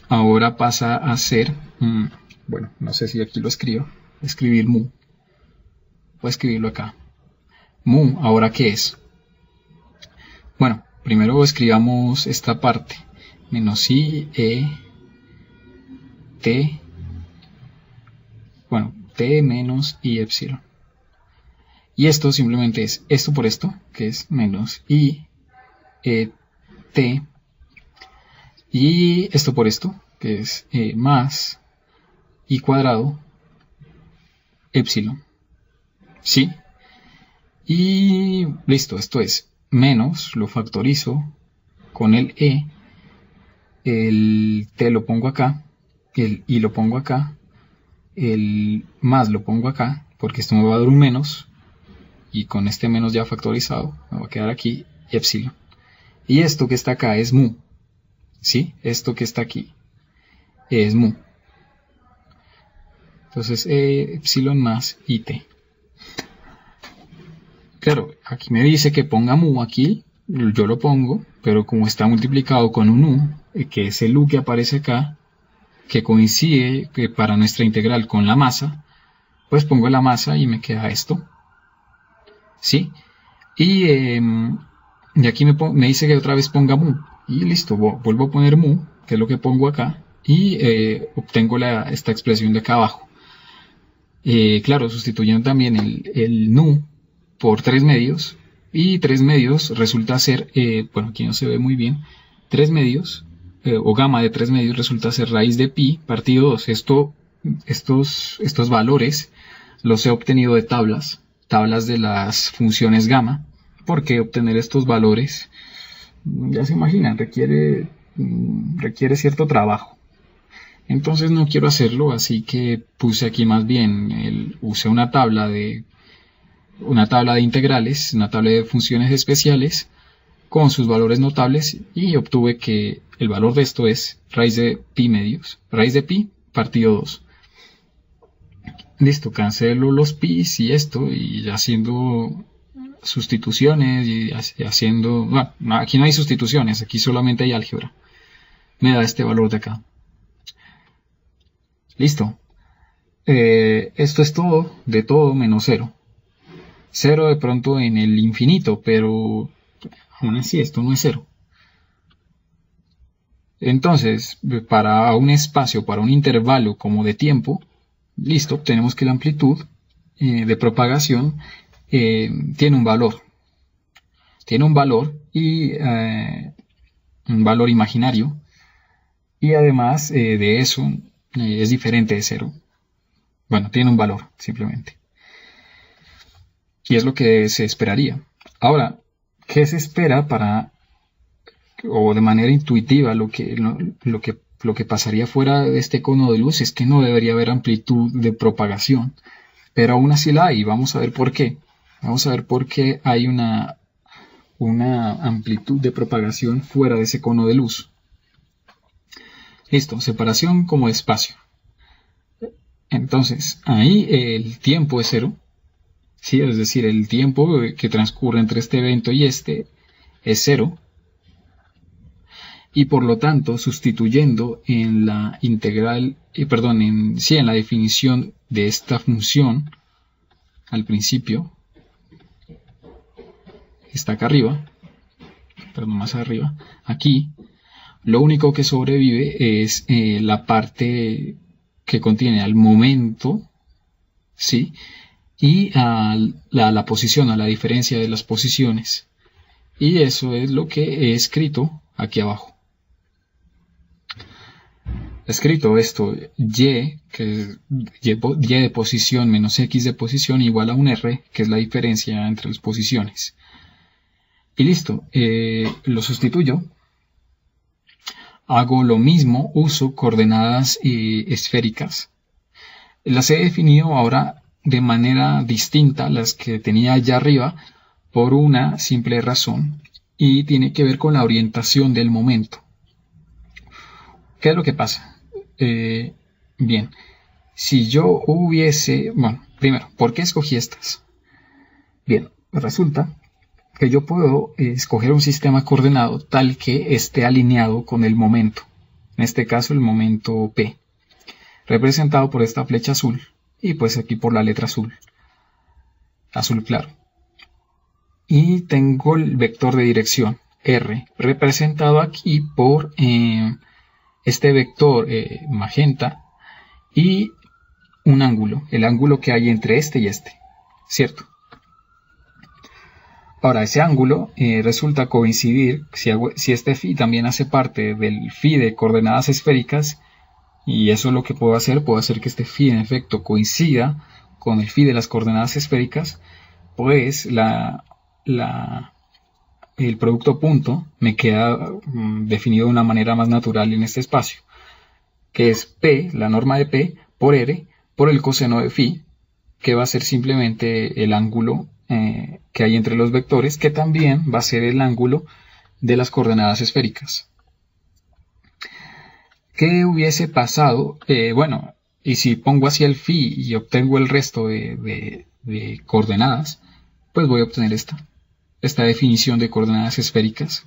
ahora pasa a ser, no sé si aquí lo escribo, escribir mu. Voy a escribirlo acá. Mu, ¿ahora qué es? Bueno, primero escribamos esta parte, menos I, E, T, bueno, T menos I epsilon. Y esto simplemente es esto por esto, que es menos I, E, T, y esto por esto, que es más I cuadrado, epsilon. ¿Sí? Y listo, esto es menos, lo factorizo con el E, el T lo pongo acá, el I lo pongo acá, el más lo pongo acá, porque esto me va a dar un menos, y con este menos ya factorizado, me va a quedar aquí epsilon. Y esto que está acá es mu, ¿sí? Esto que está aquí es mu. Entonces, epsilon más IT. Claro, aquí me dice que ponga mu aquí, yo lo pongo, pero como está multiplicado con un u, que es el u que aparece acá, que coincide que para nuestra integral con la masa, pues pongo la masa y me queda esto. ¿Sí? Y aquí me dice que otra vez ponga mu. Y listo, vuelvo a poner mu, que es lo que pongo acá, y obtengo esta expresión de acá abajo. Claro, sustituyendo también el nu por 3 medios, y 3 medios resulta ser, bueno, aquí no se ve muy bien, 3 medios, o gamma de 3 medios resulta ser raíz de pi partido 2. Estos valores los he obtenido de tablas de las funciones gamma, porque obtener estos valores, ya se imaginan, requiere cierto trabajo. Entonces no quiero hacerlo, así que puse aquí más bien, usé una tabla de integrales, una tabla de funciones especiales con sus valores notables, y obtuve que el valor de esto es raíz de pi medios, raíz de pi partido 2. Listo, cancelo los pis y esto, y haciendo sustituciones y haciendo, bueno, aquí no hay sustituciones, aquí solamente hay álgebra, me da este valor de acá. Listo. Esto es todo, de todo menos 0. 0 de pronto en el infinito, pero aún así esto no es 0. Entonces, para un espacio, para un intervalo como de tiempo, listo, tenemos que la amplitud de propagación tiene un valor. Tiene un valor y un valor imaginario, y además de eso es diferente de 0. Bueno, tiene un valor simplemente. Y es lo que se esperaría. Ahora, ¿qué se espera o de manera intuitiva, lo que pasaría fuera de este cono de luz es que no debería haber amplitud de propagación, pero aún así la hay? Vamos a ver por qué. Vamos a ver por qué hay una amplitud de propagación fuera de ese cono de luz. Listo, separación como espacio. Entonces, ahí el tiempo es 0. ¿Sí? Es decir, el tiempo que transcurre entre este evento y este es 0. Y por lo tanto, sustituyendo en la integral, en la definición de esta función al principio, está acá arriba, más arriba, aquí, lo único que sobrevive es la parte que contiene al momento, ¿sí? Y a la posición, a la diferencia de las posiciones. Y eso es lo que he escrito aquí abajo. He escrito esto, y, que es y de posición menos x de posición igual a un r, que es la diferencia entre las posiciones. Y listo, lo sustituyo. Hago lo mismo, uso coordenadas esféricas. Las he definido ahora de manera distinta a las que tenía allá arriba, por una simple razón, y tiene que ver con la orientación del momento. ¿Qué es lo que pasa? Bien, si yo hubiese... Bueno, primero, ¿por qué escogí estas? Bien, resulta que yo puedo escoger un sistema coordenado tal que esté alineado con el momento. En este caso, el momento P, representado por esta flecha azul, y pues aquí por la letra azul claro. Y tengo el vector de dirección, R, representado aquí por este vector magenta y un ángulo, el ángulo que hay entre este y este, ¿cierto? Ahora, ese ángulo resulta coincidir, si este phi también hace parte del phi de coordenadas esféricas, y eso es lo que puedo hacer que este phi en efecto coincida con el phi de las coordenadas esféricas, pues el producto punto me queda definido de una manera más natural en este espacio, que es P, la norma de P, por R, por el coseno de phi, que va a ser simplemente el ángulo que hay entre los vectores, que también va a ser el ángulo de las coordenadas esféricas. ¿Qué hubiese pasado? Bueno, y si pongo así el phi y obtengo el resto de coordenadas, pues voy a obtener esta definición de coordenadas esféricas.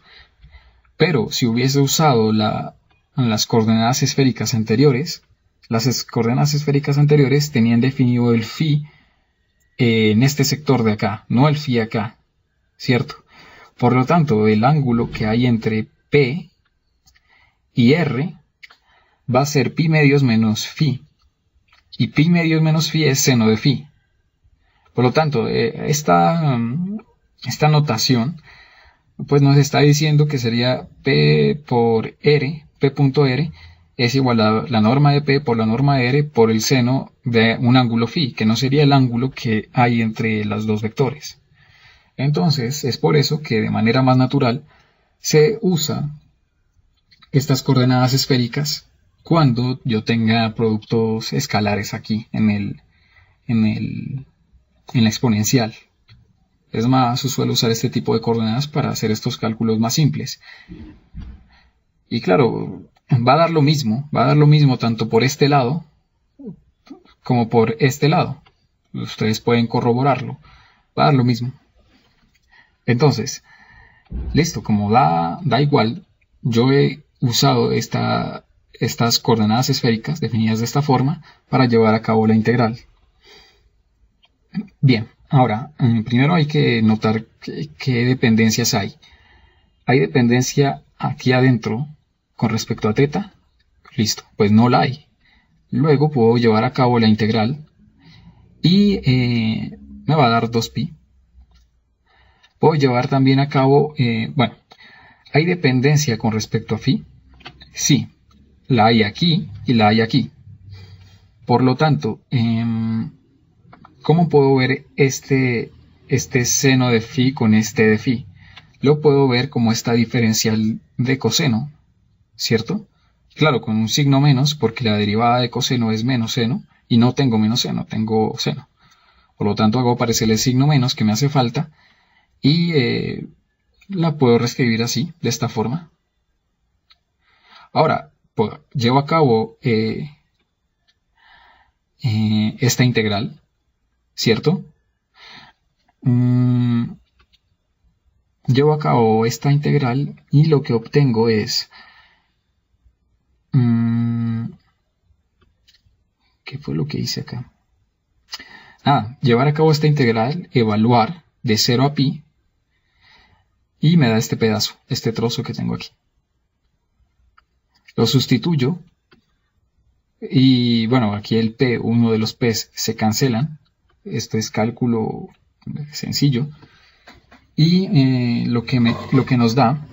Pero si hubiese usado las coordenadas esféricas anteriores, las coordenadas esféricas anteriores tenían definido el phi en este sector de acá, no el phi acá, ¿cierto? Por lo tanto, el ángulo que hay entre P y R va a ser pi medios menos phi, y pi medios menos phi es seno de phi. Por lo tanto, esta notación pues nos está diciendo que sería P por R, P.R, es igual a la norma de P por la norma de R por el seno de un ángulo phi, que no sería el ángulo que hay entre los dos vectores. Entonces, es por eso que de manera más natural se usa estas coordenadas esféricas cuando yo tenga productos escalares aquí en la exponencial. Es más usual usar este tipo de coordenadas para hacer estos cálculos más simples. Y claro, va a dar lo mismo tanto por este lado como por este lado. Ustedes pueden corroborarlo, va a dar lo mismo. Entonces, listo, como da igual, yo he usado estas coordenadas esféricas definidas de esta forma para llevar a cabo la integral. Bien, ahora, primero hay que notar qué dependencias hay. ¿Hay dependencia aquí adentro con respecto a θ? Listo, pues no la hay. Luego puedo llevar a cabo la integral y me va a dar 2pi. Puedo llevar también a cabo, bueno, ¿hay dependencia con respecto a phi? Sí, la hay aquí y la hay aquí. Por lo tanto, ¿cómo puedo ver este seno de phi con este de phi? Lo puedo ver como esta diferencial de coseno, ¿cierto? Claro, con un signo menos, porque la derivada de coseno es menos seno, y no tengo menos seno, tengo seno. Por lo tanto, hago aparecer el signo menos que me hace falta, y la puedo reescribir así, de esta forma. Ahora, pues, llevo a cabo esta integral, ¿cierto? Llevo a cabo esta integral y lo que obtengo es... ¿qué fue lo que hice acá? Llevar a cabo esta integral, evaluar de 0 a pi, y me da este pedazo, este trozo que tengo aquí. Lo sustituyo, y bueno, aquí el p, uno de los p's se cancelan. Esto es cálculo sencillo. Y lo que nos da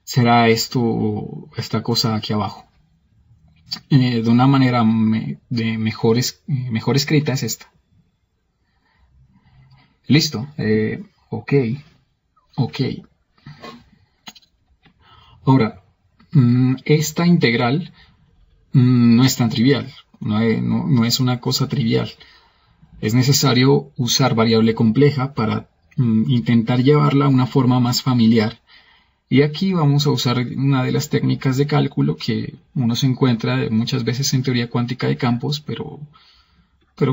será esta cosa aquí abajo. De una manera mejor escrita es esta. Listo. Ok. Ahora, esta integral no es tan trivial. No es una cosa trivial. Es necesario usar variable compleja para intentar llevarla a una forma más familiar. Y aquí vamos a usar una de las técnicas de cálculo que uno se encuentra muchas veces en teoría cuántica de campos, pero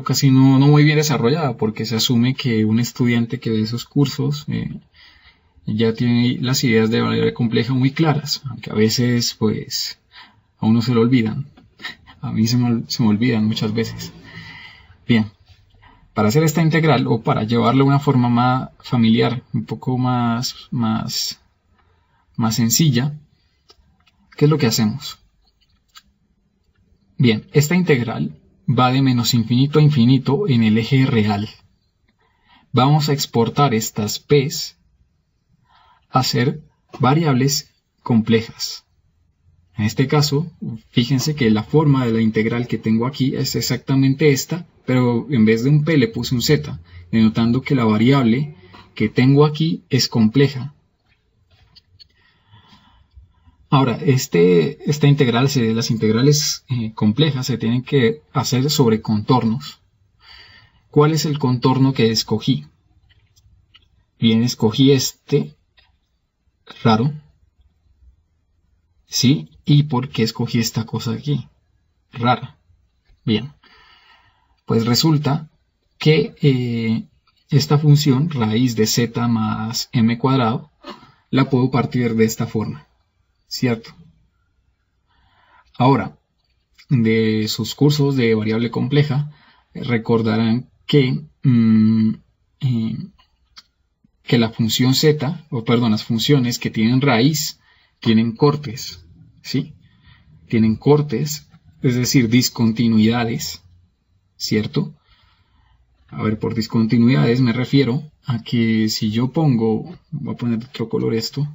casi no muy bien desarrollada, porque se asume que un estudiante que ve esos cursos ya tiene las ideas de variable compleja muy claras, aunque a veces pues a uno se lo olvidan. A mí se me olvidan muchas veces. Bien, Para hacer esta integral o para llevarla a una forma más familiar, un poco más sencilla, ¿qué es lo que hacemos? Bien, esta integral va de menos infinito a infinito en el eje real. Vamos a exportar estas p's a ser variables complejas. En este caso, fíjense que la forma de la integral que tengo aquí es exactamente esta, pero en vez de un p le puse un z, denotando que la variable que tengo aquí es compleja. Ahora, esta integral, las integrales complejas se tienen que hacer sobre contornos. ¿Cuál es el contorno que escogí? Bien, escogí este raro. ¿Sí? ¿Y por qué escogí esta cosa aquí? Rara. Bien. Pues resulta que esta función, raíz de z más m cuadrado, la puedo partir de esta forma. ¿Cierto? Ahora, de sus cursos de variable compleja, recordarán que la función z, las funciones que tienen raíz, tienen cortes, ¿sí? Tienen cortes, es decir, discontinuidades, ¿cierto? A ver, por discontinuidades me refiero a que si yo pongo, voy a poner de otro color esto.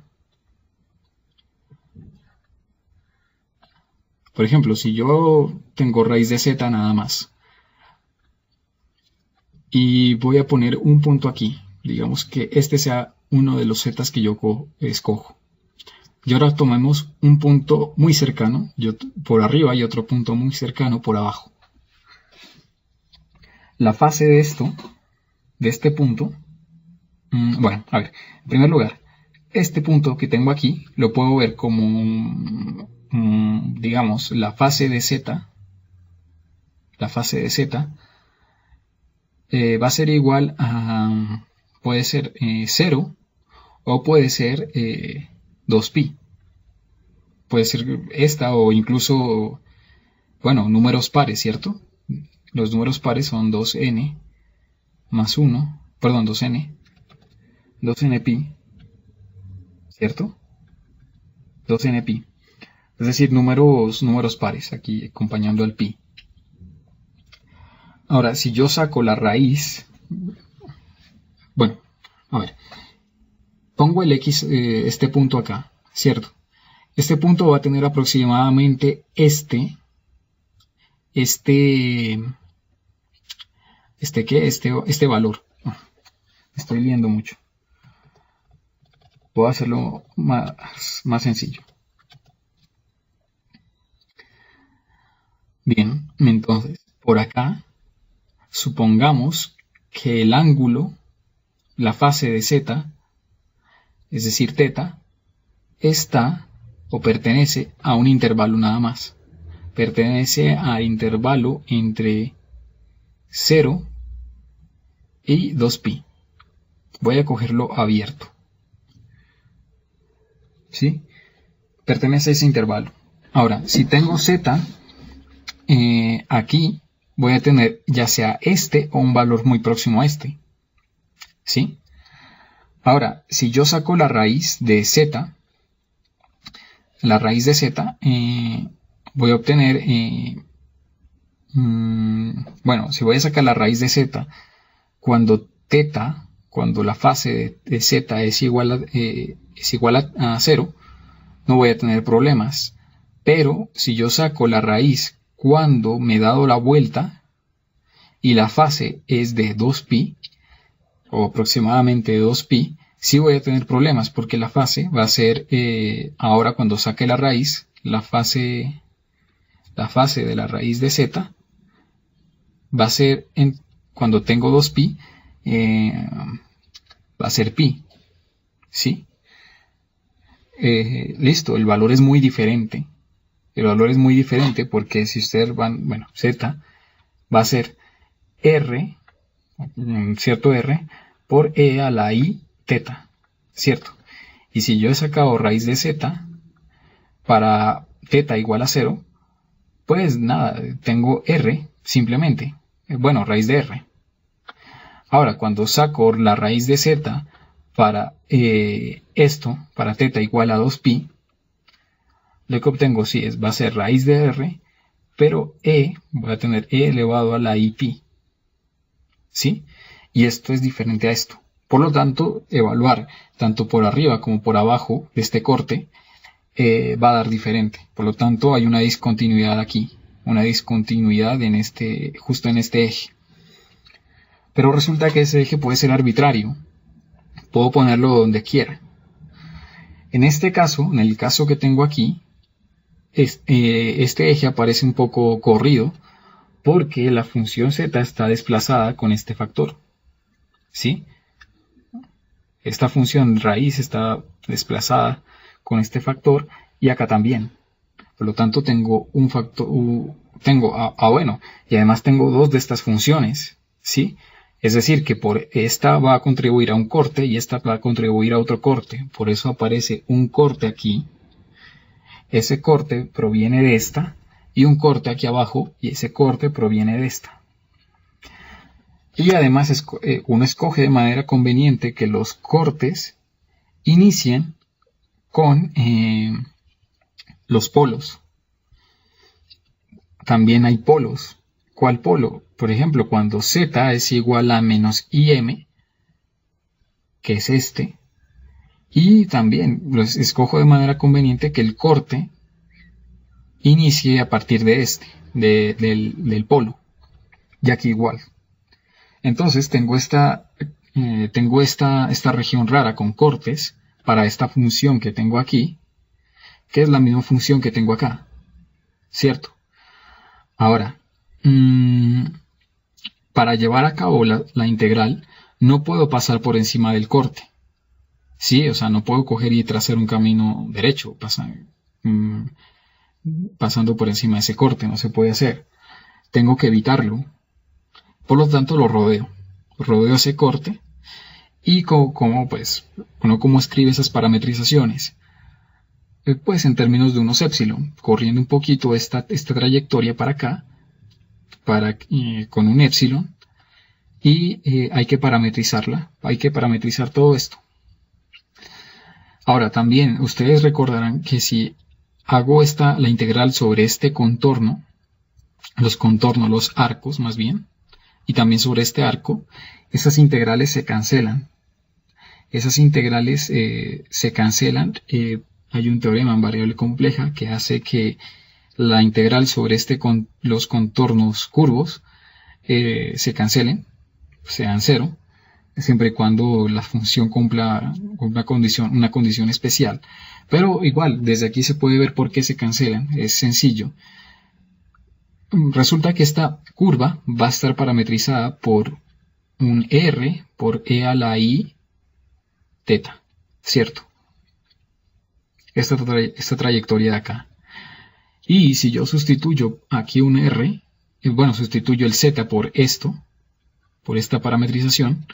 Por ejemplo, si yo tengo raíz de z nada más y voy a poner un punto aquí, digamos que este sea uno de los zetas que yo escojo. Y ahora tomemos un punto muy cercano por arriba y otro punto muy cercano por abajo. La fase de este punto, bueno, a ver, en primer lugar, este punto que tengo aquí lo puedo ver como, digamos, la fase de z. La fase de z va a ser igual a, puede ser 0 o puede ser 2pi. Puede ser esta o incluso, bueno, números pares, ¿cierto? Los números pares son 2n más 1, perdón, 2n, 2n pi, ¿cierto? 2n pi. Es decir, números pares, aquí acompañando al pi. Ahora, si yo saco la raíz, bueno, a ver, pongo el x, este punto acá, ¿cierto? Este punto va a tener aproximadamente este valor. Estoy liando mucho. Puedo hacerlo más sencillo. Bien, entonces, por acá, supongamos que el ángulo, la fase de z, es decir, θ, está o pertenece a un intervalo nada más. Pertenece al intervalo entre 0 y 2pi. Voy a cogerlo abierto. ¿Sí? Pertenece a ese intervalo. Ahora, si tengo z, aquí voy a tener ya sea este o un valor muy próximo a este. ¿Sí? Ahora, si yo saco la raíz de z, voy a obtener, bueno, si voy a sacar la raíz de z, cuando la fase de z es igual a 0, no voy a tener problemas. Pero si yo saco la raíz cuando me he dado la vuelta y la fase es de 2pi, o aproximadamente 2pi, sí voy a tener problemas porque la fase va a ser, ahora cuando saque la raíz, la fase de la raíz de z va a ser, cuando tengo 2pi, va a ser pi, ¿sí? Listo, el valor es muy diferente. El valor es muy diferente porque si ustedes van, bueno, z va a ser r, cierto r, por e a la i θ, ¿cierto? Y si yo he sacado raíz de z para θ igual a 0, pues nada, tengo r simplemente, bueno, raíz de r. Ahora, cuando saco la raíz de z para esto, para θ igual a 2pi, lo que obtengo sí va a ser raíz de r, pero voy a tener e elevado a la i pi, ¿sí? Y esto es diferente a esto. Por lo tanto, evaluar tanto por arriba como por abajo de este corte va a dar diferente. Por lo tanto, hay una discontinuidad aquí, una discontinuidad justo en este eje. Pero resulta que ese eje puede ser arbitrario. Puedo ponerlo donde quiera. En este caso, en el caso que tengo aquí, este eje aparece un poco corrido porque la función z está desplazada con este factor. ¿Sí? Esta función raíz está desplazada con este factor y acá también. Por lo tanto, tengo un factor, bueno, y además tengo dos de estas funciones, ¿sí? Es decir, que por esta va a contribuir a un corte y esta va a contribuir a otro corte. Por eso aparece un corte aquí. Ese corte proviene de esta y un corte aquí abajo y ese corte proviene de esta. Y además uno escoge de manera conveniente que los cortes inicien con los polos. También hay polos. ¿Cuál polo? Por ejemplo, cuando z es igual a menos im, que es este, y también escojo de manera conveniente que el corte inicie a partir de del polo, y aquí igual. Entonces tengo esta región rara con cortes para esta función que tengo aquí, que es la misma función que tengo acá, ¿cierto? Ahora, para llevar a cabo la integral, no puedo pasar por encima del corte. Sí, o sea, no puedo coger y trazar un camino derecho, pasando por encima de ese corte, no se puede hacer. Tengo que evitarlo. Por lo tanto, lo rodeo. Rodeo ese corte y ¿cómo escribe esas parametrizaciones? Pues en términos de unos epsilon, corriendo un poquito esta trayectoria para acá, con un epsilon, y hay que parametrizarla, hay que parametrizar todo esto. Ahora también ustedes recordarán que si hago la integral sobre este contorno, los arcos más bien, y también sobre este arco, esas integrales se cancelan. Esas integrales se cancelan. Hay un teorema en variable compleja que hace que la integral sobre los contornos curvos se cancelen, sean cero, siempre y cuando la función cumpla una condición especial. Pero igual, desde aquí se puede ver por qué se cancelan. Es sencillo. Resulta que esta curva va a estar parametrizada por un r por e a la i θ, ¿cierto? Esta trayectoria de acá. Y si yo sustituyo aquí un r, sustituyo el z por esto, por esta parametrización,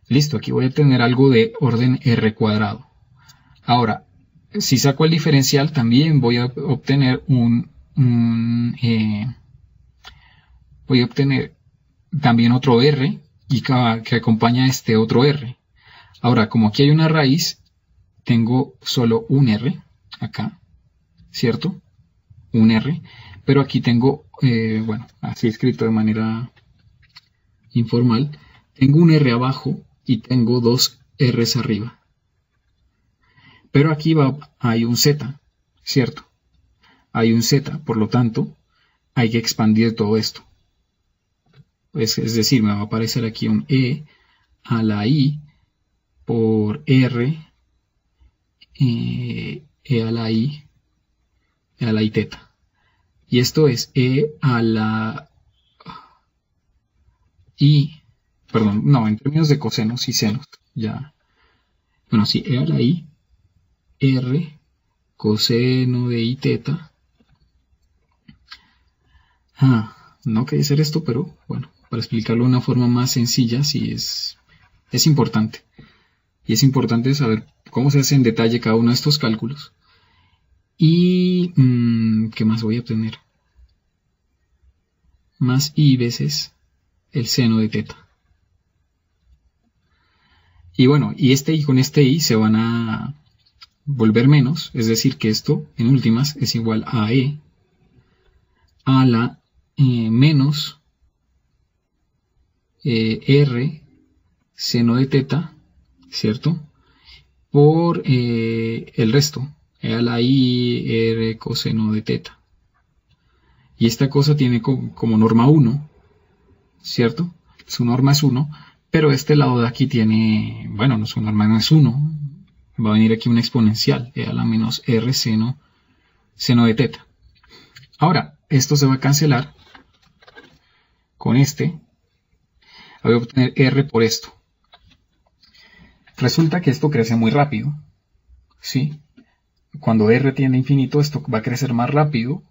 listo, aquí voy a tener algo de orden r cuadrado. Ahora, si saco el diferencial, también voy a obtener voy a obtener también otro r y que acompaña este otro r. Ahora, como aquí hay una raíz, tengo solo un r acá, ¿cierto? Un r, pero aquí tengo, así escrito de manera informal, tengo un r abajo y tengo dos r's arriba. Pero aquí hay un z, ¿cierto? Hay un z, por lo tanto, hay que expandir todo esto. Es decir, me va a aparecer aquí un e a la i por r e a la i θ. Y esto es e a la i, perdón, no, en términos de cosenos y senos, ya. Bueno, sí, e a la i r coseno de i θ. No quería hacer esto, pero bueno, para explicarlo de una forma más sencilla, sí es importante. Y es importante saber cómo se hace en detalle cada uno de estos cálculos. Y, ¿qué más voy a obtener? Más i veces el seno de θ. Y bueno, y este y con este y se van a volver menos, es decir que esto en últimas es igual a e a la menos r seno de teta, ¿cierto? Por el resto, e a la i r coseno de teta. Y esta cosa tiene como norma 1, ¿cierto? Su norma es 1, pero este lado de aquí tiene, bueno, su norma no es 1, va a venir aquí una exponencial, e a la menos r seno de teta. Ahora, esto se va a cancelar con este, voy a obtener r por esto. Resulta que esto crece muy rápido, ¿sí? Cuando r tiende a infinito, esto va a crecer más rápido.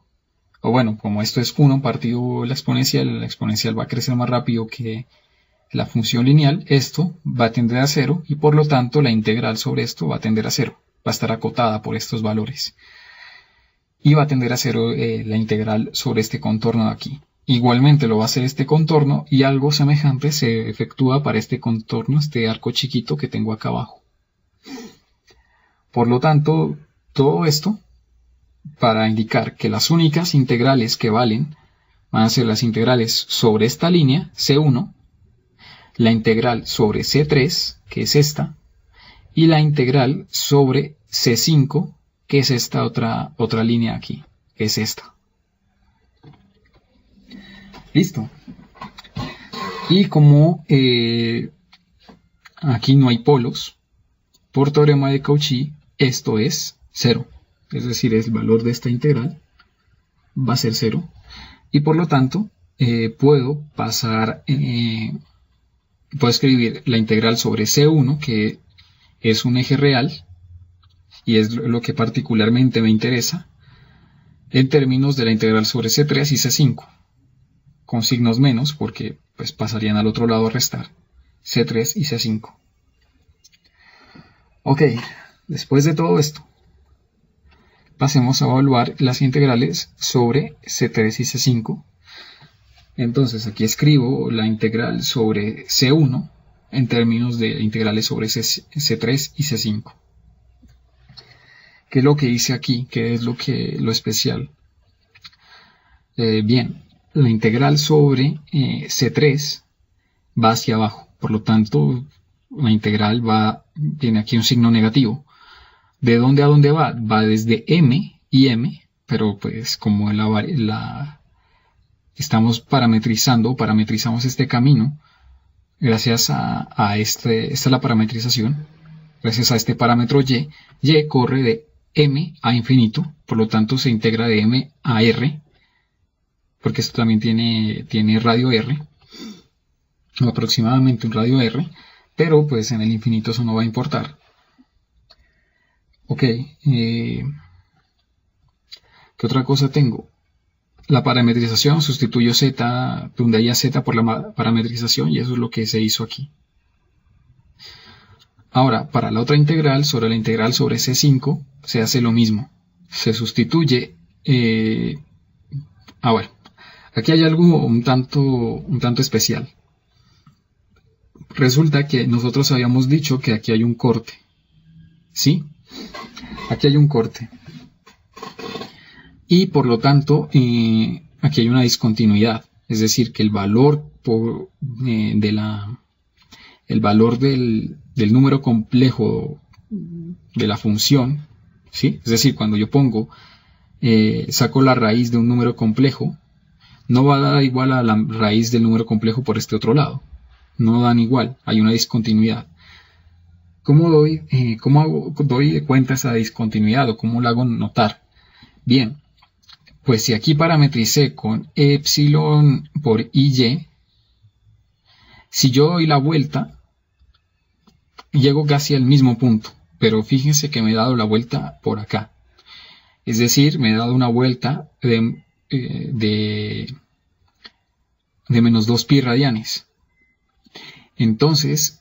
O bueno, como esto es 1 partido la exponencial va a crecer más rápido que la función lineal, esto va a tender a 0 y por lo tanto la integral sobre esto va a tender a 0. Va a estar acotada por estos valores. Y va a tender a 0 la integral sobre este contorno de aquí. Igualmente lo va a hacer este contorno y algo semejante se efectúa para este contorno, este arco chiquito que tengo acá abajo. Por lo tanto, todo esto para indicar que las únicas integrales que valen van a ser las integrales sobre esta línea, C1, la integral sobre C3, que es esta, y la integral sobre C5, que es esta otra línea aquí, que es esta. Listo. Y como aquí no hay polos, por teorema de Cauchy, esto es 0. Es decir, el valor de esta integral va a ser 0. Y por lo tanto, puedo escribir la integral sobre C1, que es un eje real, y es lo que particularmente me interesa, en términos de la integral sobre C3 y C5, con signos menos, porque pues pasarían al otro lado a restar, C3 y C5. Ok, después de todo esto, pasemos a evaluar las integrales sobre C3 y C5. Entonces aquí escribo la integral sobre C1 en términos de integrales sobre C3 y C5. ¿Qué es lo que hice aquí? ¿Qué es lo especial? Bien, la integral sobre C3 va hacia abajo, por lo tanto la integral tiene aquí un signo negativo. ¿De dónde a dónde va? Va desde m y m, pero pues como estamos parametrizamos este camino, gracias a esta es la parametrización, gracias a este parámetro y corre de m a infinito, por lo tanto se integra de m a r, porque esto también tiene radio r, o aproximadamente un radio r, pero pues en el infinito eso no va a importar. Ok, ¿qué otra cosa tengo? La parametrización, sustituyo z, donde haya z por la parametrización, y eso es lo que se hizo aquí. Ahora, para la otra integral, sobre la integral sobre C5, se hace lo mismo. Se sustituye... bueno, aquí hay algo un tanto especial. Resulta que nosotros habíamos dicho que aquí hay un corte. ¿Sí? Aquí hay un corte. Y por lo tanto, aquí hay una discontinuidad. Es decir, que el valor el valor del número complejo de la función, ¿sí? Es decir, cuando yo saco la raíz de un número complejo, no va a dar igual a la raíz del número complejo por este otro lado. No dan igual, hay una discontinuidad. ¿Cómo doy cuenta esa discontinuidad o cómo la hago notar? Bien, pues si aquí parametricé con epsilon por y, si yo doy la vuelta, llego casi al mismo punto, pero fíjense que me he dado la vuelta por acá. Es decir, me he dado una vuelta de menos 2 pi radianes. Entonces,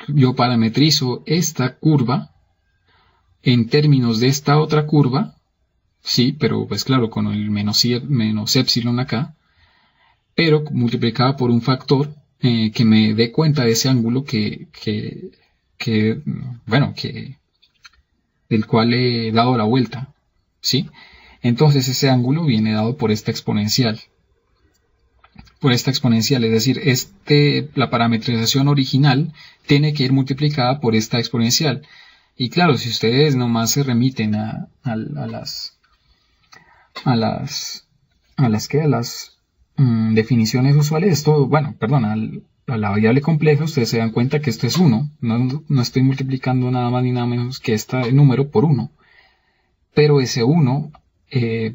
yo parametrizo esta curva en términos de esta otra curva, sí, pero pues claro, con el menos epsilon acá, pero multiplicada por un factor que me dé cuenta de ese ángulo que bueno, del cual he dado la vuelta, ¿sí? Entonces ese ángulo viene dado por esta exponencial. Es decir, la parametrización original tiene que ir multiplicada por esta exponencial. Y claro, si ustedes nomás se remiten a las definiciones usuales, esto, bueno, perdón, a la variable compleja, ustedes se dan cuenta que esto es 1. No estoy multiplicando nada más ni nada menos que este número por 1. Pero ese 1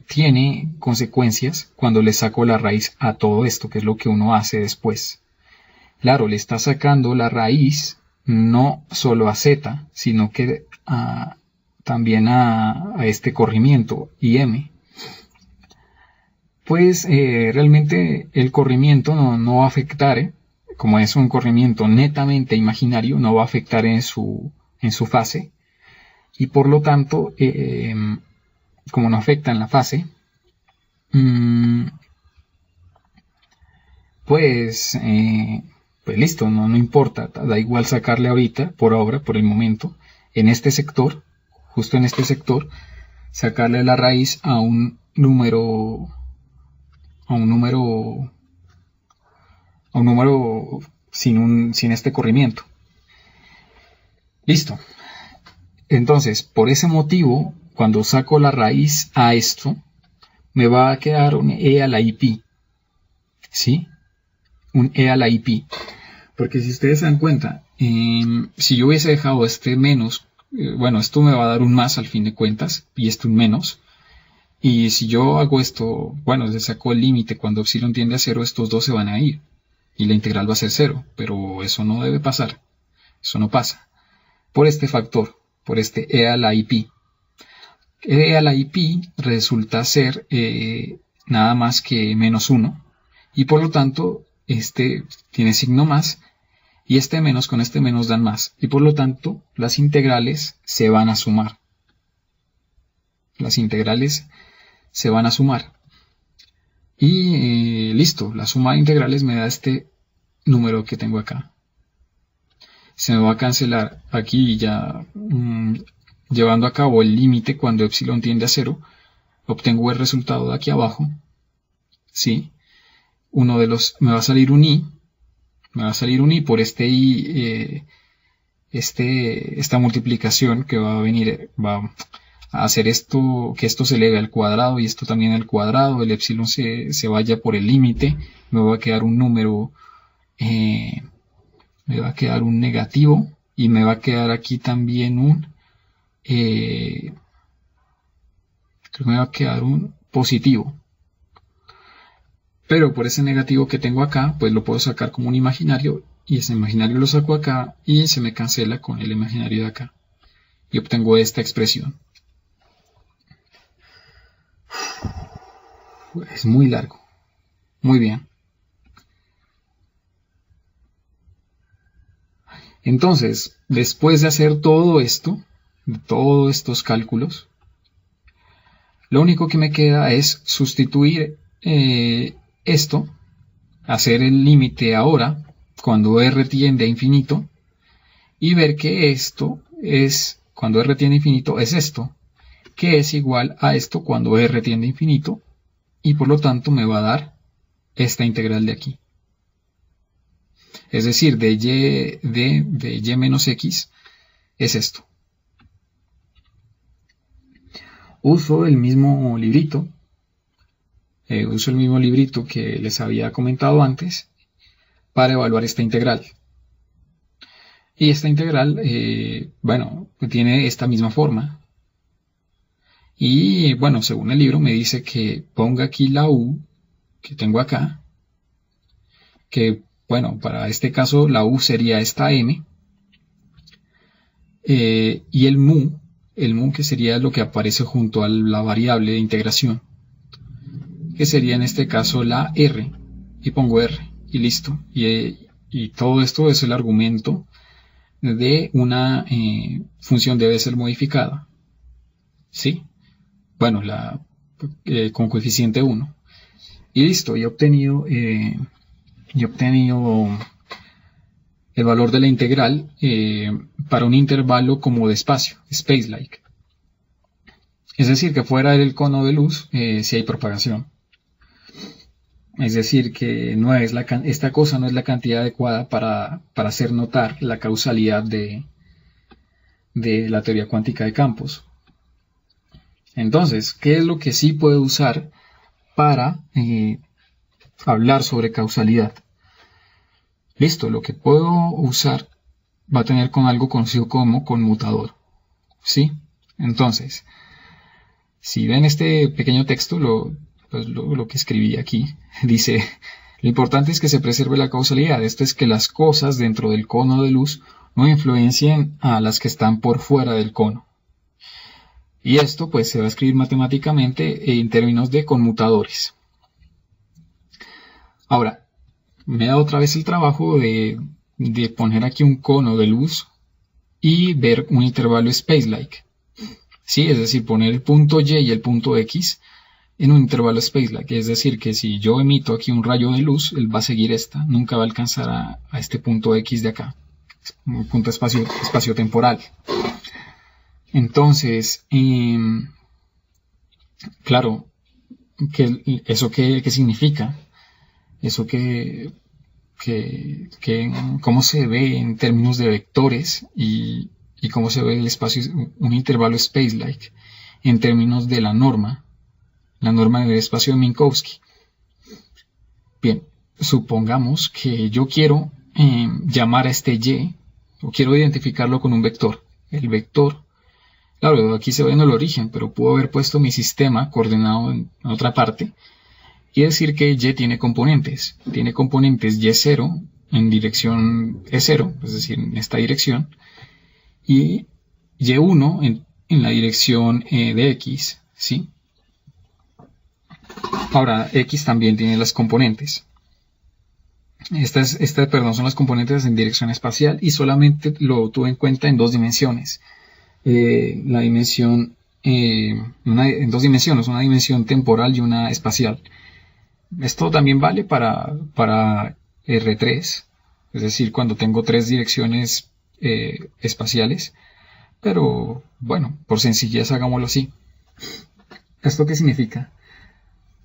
tiene consecuencias cuando le saco la raíz a todo esto, que es lo que uno hace después. Claro, le está sacando la raíz no solo a z, sino que también a este corrimiento im. Pues realmente el corrimiento no va a afectar, como es un corrimiento netamente imaginario, no va a afectar en su fase, y por lo tanto, como no afecta en la fase, pues listo, no importa, da igual sacarle ahorita, por ahora, por el momento, en este sector, justo en este sector, sacarle la raíz a un número sin este corrimiento. Listo. Entonces, por ese motivo, cuando saco la raíz a esto, me va a quedar un e a la ip. ¿Sí? Un e a la ip. Porque si ustedes se dan cuenta, si yo hubiese dejado este menos, bueno, esto me va a dar un más al fin de cuentas, y esto un menos. Y si yo hago esto, bueno, le saco el límite cuando epsilon tiende a 0, estos dos se van a ir. Y la integral va a ser 0, pero eso no debe pasar. Eso no pasa. Por este factor, por este e a la ip. E a la ip resulta ser nada más que menos 1. Y por lo tanto, este tiene signo más. Y este menos con este menos dan más. Y por lo tanto, las integrales se van a sumar. Las integrales se van a sumar. Y listo, la suma de integrales me da este número que tengo acá. Se me va a cancelar aquí ya llevando a cabo el límite cuando epsilon tiende a 0. Obtengo el resultado de aquí abajo. ¿Sí? Me va a salir un i. Me va a salir un i por este i, esta multiplicación que va a venir, va a hacer esto, que esto se eleve al cuadrado y esto también al cuadrado, el epsilon se vaya por el límite, me va a quedar un número, me va a quedar un negativo y me va a quedar aquí también creo que me va a quedar un positivo. Pero por ese negativo que tengo acá, pues lo puedo sacar como un imaginario y ese imaginario lo saco acá y se me cancela con el imaginario de acá. Y obtengo esta expresión. Es muy largo. Muy bien. Entonces, después de hacer todo esto, de todos estos cálculos, lo único que me queda es sustituir esto, hacer el límite ahora, cuando r tiende a infinito, y ver que esto es, cuando r tiende a infinito, es esto, que es igual a esto cuando r tiende a infinito, y por lo tanto me va a dar esta integral de aquí. Es decir, de y menos x es esto. Uso el mismo librito. Que les había comentado antes para evaluar esta integral. Y esta integral, bueno, tiene esta misma forma. Y bueno, según el libro me dice que ponga aquí la u que tengo acá, que bueno, para este caso la u sería esta m, y el mu que sería lo que aparece junto a la variable de integración, que sería en este caso la r, y pongo r, y listo. Y todo esto es el argumento de una función debe ser modificada. ¿Sí? Bueno, con coeficiente 1. Y listo, he obtenido el valor de la integral para un intervalo como de espacio, space-like. Es decir, que fuera del cono de luz si hay propagación. Es decir, que no es esta cosa no es la cantidad adecuada para hacer notar la causalidad de la teoría cuántica de campos. Entonces, ¿qué es lo que sí puedo usar para hablar sobre causalidad? Listo, lo que puedo usar va a tener con algo conocido como conmutador. ¿Sí? Entonces, si ven este pequeño texto, lo que escribí aquí, dice, lo importante es que se preserve la causalidad. Esto es que las cosas dentro del cono de luz no influencien a las que están por fuera del cono. Y esto pues se va a escribir matemáticamente en términos de conmutadores. Ahora, me da otra vez el trabajo de poner aquí un cono de luz y ver un intervalo space-like. Sí, es decir, poner el punto Y y el punto X en un intervalo space-like. Es decir, que si yo emito aquí un rayo de luz, él va a seguir nunca va a alcanzar a este punto X de acá, un punto espacio-temporal. Entonces, claro, ¿eso qué significa? Eso cómo se ve en términos de vectores y cómo se ve el espacio, un intervalo space-like en términos de la norma del espacio de Minkowski. Bien, supongamos que yo quiero llamar a este Y, o quiero identificarlo con un vector. El vector, claro, aquí se ve en el origen, pero puedo haber puesto mi sistema coordenado en otra parte y decir que Y tiene componentes. Tiene componentes Y0 en dirección E0, es decir, en esta dirección, y Y1 en la dirección de X, ¿sí? Ahora, X también tiene las componentes. Estas son las componentes en dirección espacial y solamente lo tuve en cuenta en 2 dimensiones. La dimensión, en 2 dimensiones, una dimensión temporal y una espacial. Esto también vale para R3, es decir, cuando tengo 3 direcciones espaciales, pero bueno, por sencillez hagámoslo así. ¿Esto qué significa?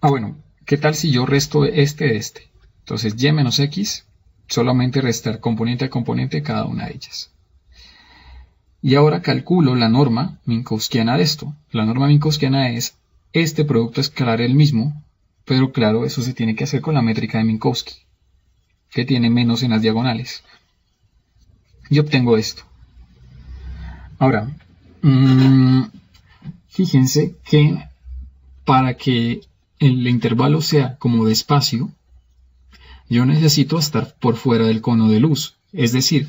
Bueno, ¿qué tal si yo resto este de este? Entonces Y menos X, solamente restar componente a componente cada una de ellas. Y ahora calculo la norma minkowskiana de esto. La norma minkowskiana es este producto escalar el mismo, pero claro, eso se tiene que hacer con la métrica de Minkowski, que tiene menos en las diagonales. Y obtengo esto. Ahora, fíjense que para que el intervalo sea como de espacio, yo necesito estar por fuera del cono de luz. Es decir,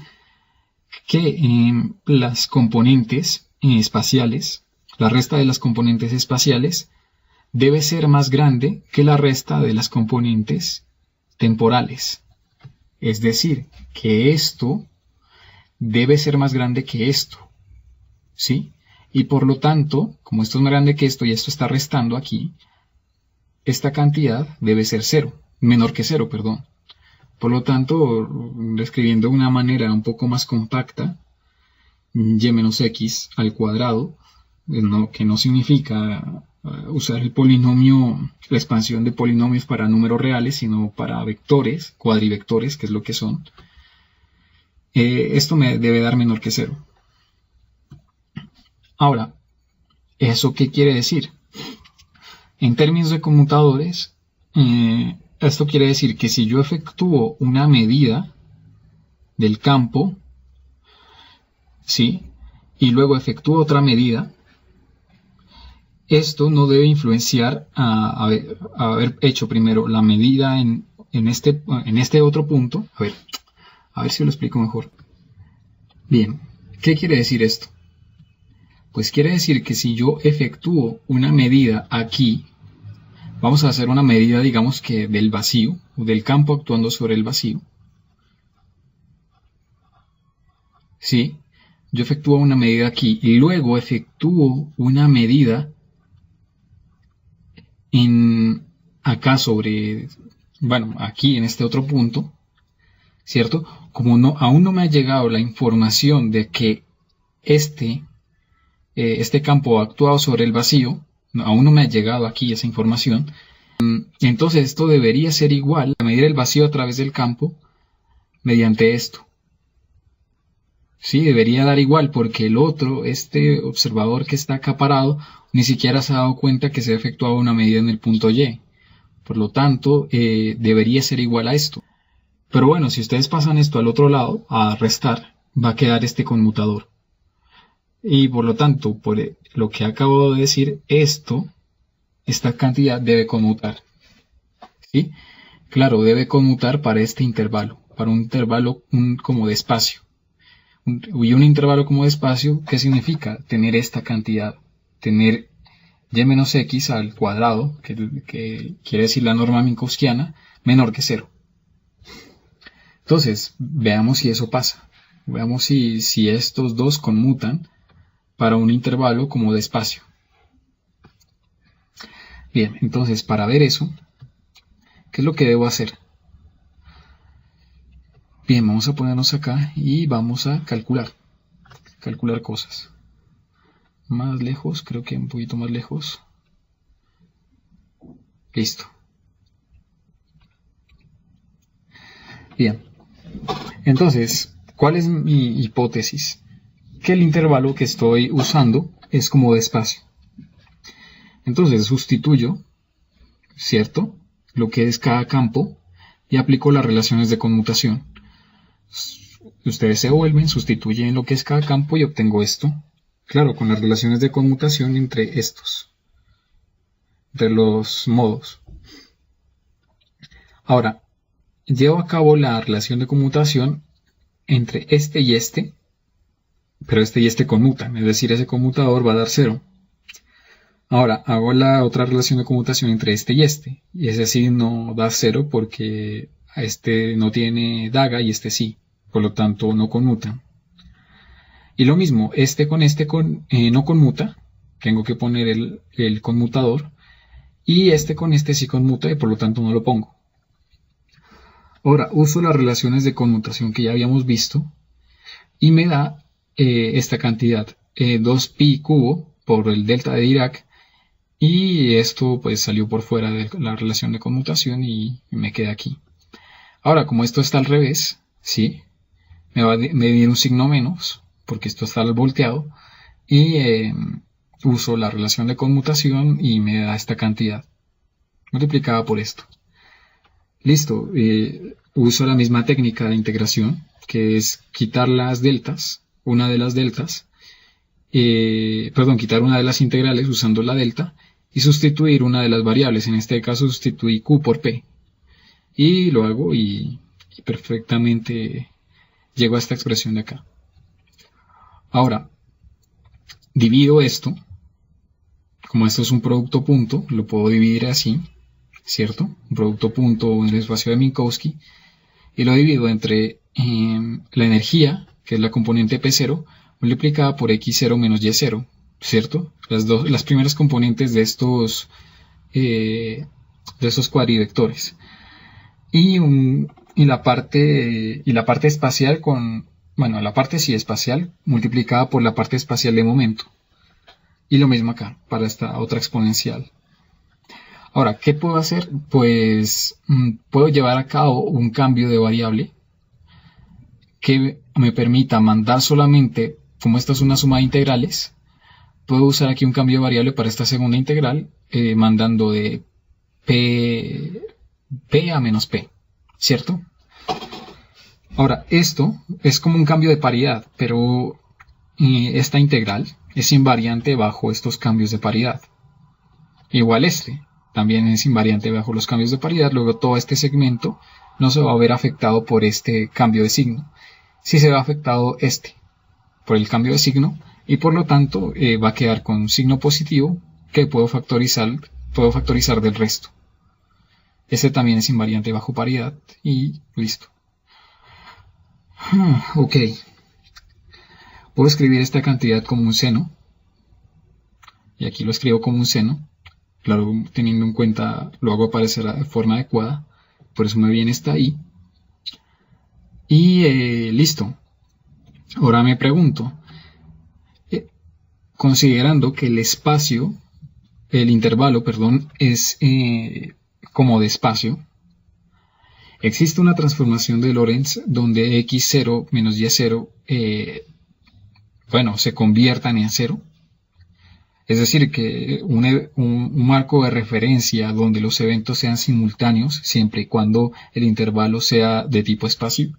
que las componentes espaciales, la resta de las componentes espaciales, debe ser más grande que la resta de las componentes temporales. Es decir, que esto debe ser más grande que esto. ¿Sí? Y por lo tanto, como esto es más grande que esto y esto está restando aquí, esta cantidad debe ser menor que 0, perdón. Por lo tanto, escribiendo de una manera un poco más compacta, y menos x al cuadrado, que no significa usar el polinomio, la expansión de polinomios para números reales, sino para vectores, cuadrivectores, que es lo que son. Esto me debe dar menor que 0. Ahora, ¿eso qué quiere decir? En términos de conmutadores, esto quiere decir que si yo efectúo una medida del campo, ¿sí? Y luego efectúo otra medida, esto no debe influenciar a haber hecho primero la medida en este otro punto. A ver si lo explico mejor. Bien, ¿qué quiere decir esto? Pues quiere decir que si yo efectúo una medida aquí, vamos a hacer una medida, digamos que del vacío, o del campo actuando sobre el vacío. ¿Sí? Yo efectúo una medida aquí y luego efectúo una medida acá aquí en este otro punto. ¿cierto? Como aún no me ha llegado la información de que este campo ha actuado sobre el vacío, aún no me ha llegado aquí esa información, entonces esto debería ser igual a medir el vacío a través del campo mediante esto. Sí, debería dar igual porque el otro, este observador que está acá parado, ni siquiera se ha dado cuenta que se ha efectuado una medida en el punto Y. Por lo tanto, debería ser igual a esto. Pero bueno, si ustedes pasan esto al otro lado, a restar, va a quedar este conmutador. Y por lo tanto, por lo que acabo de decir, esta cantidad debe conmutar. ¿Sí? Claro, debe conmutar para este intervalo, para un intervalo como de espacio. Y un intervalo como de espacio, ¿qué significa? Tener esta cantidad, tener y menos x al cuadrado, que quiere decir la norma minkowskiana, menor que 0. Entonces, veamos si eso pasa. Veamos si estos dos conmutan para un intervalo como de espacio. Bien, entonces para ver eso, ¿qué es lo que debo hacer? Bien, vamos a ponernos acá y vamos a calcular cosas. Más lejos, creo que un poquito más lejos. Listo. Bien. Entonces, ¿cuál es mi hipótesis? Que el intervalo que estoy usando es como de espacio. Entonces sustituyo, ¿cierto?, lo que es cada campo y aplico las relaciones de conmutación. Ustedes se vuelven, sustituyen lo que es cada campo y obtengo esto. Claro, con las relaciones de conmutación entre estos, entre los modos. Ahora, llevo a cabo la relación de conmutación entre este y este, pero este y este conmutan, es decir, ese conmutador va a dar 0. Ahora, hago la otra relación de conmutación entre este y ese sí no da 0 porque este no tiene daga y este sí, por lo tanto no conmutan. Y lo mismo, este no conmuta, tengo que poner el conmutador, y este con este sí conmuta y por lo tanto no lo pongo. Ahora, uso las relaciones de conmutación que ya habíamos visto y me da esta cantidad, 2pi cubo por el delta de Dirac, y esto pues salió por fuera de la relación de conmutación y me queda aquí. Ahora, como esto está al revés, ¿sí?, me va a medir un signo menos, porque esto está volteado, y uso la relación de conmutación y me da esta cantidad, multiplicada por esto. Listo, uso la misma técnica de integración, que es quitar las deltas, quitar una de las integrales usando la delta, y sustituir una de las variables, en este caso sustituí q por p, y lo hago y perfectamente llego a esta expresión de acá. Ahora, divido esto, como esto es un producto punto, lo puedo dividir así, ¿cierto? Un producto punto en el espacio de Minkowski, y lo divido entre la energía, que es la componente P0, multiplicada por X0 menos Y0, ¿cierto? Las primeras componentes de estos cuadrivectores. Y la parte espacial la parte sí espacial multiplicada por la parte espacial de momento. Y lo mismo acá, para esta otra exponencial. Ahora, ¿qué puedo hacer? Pues puedo llevar a cabo un cambio de variable que me permita mandar solamente, como esta es una suma de integrales, puedo usar aquí un cambio de variable para esta segunda integral, mandando de p a menos p, ¿cierto? Ahora, esto es como un cambio de paridad, pero esta integral es invariante bajo estos cambios de paridad. Igual este también es invariante bajo los cambios de paridad, luego todo este segmento no se va a ver afectado por este cambio de signo. Sí se ve afectado por el cambio de signo, y por lo tanto va a quedar con signo positivo que puedo factorizar del resto. Este también es invariante bajo paridad y listo. Ok. Puedo escribir esta cantidad como un seno. Y aquí lo escribo como un seno. Claro, teniendo en cuenta, lo hago aparecer de forma adecuada. Por eso me viene esta I. Y listo. Ahora me pregunto, considerando que el intervalo, perdón, es como de espacio, existe una transformación de Lorentz donde x0 menos y0, se conviertan en cero. Es decir, que un marco de referencia donde los eventos sean simultáneos, siempre y cuando el intervalo sea de tipo espacio.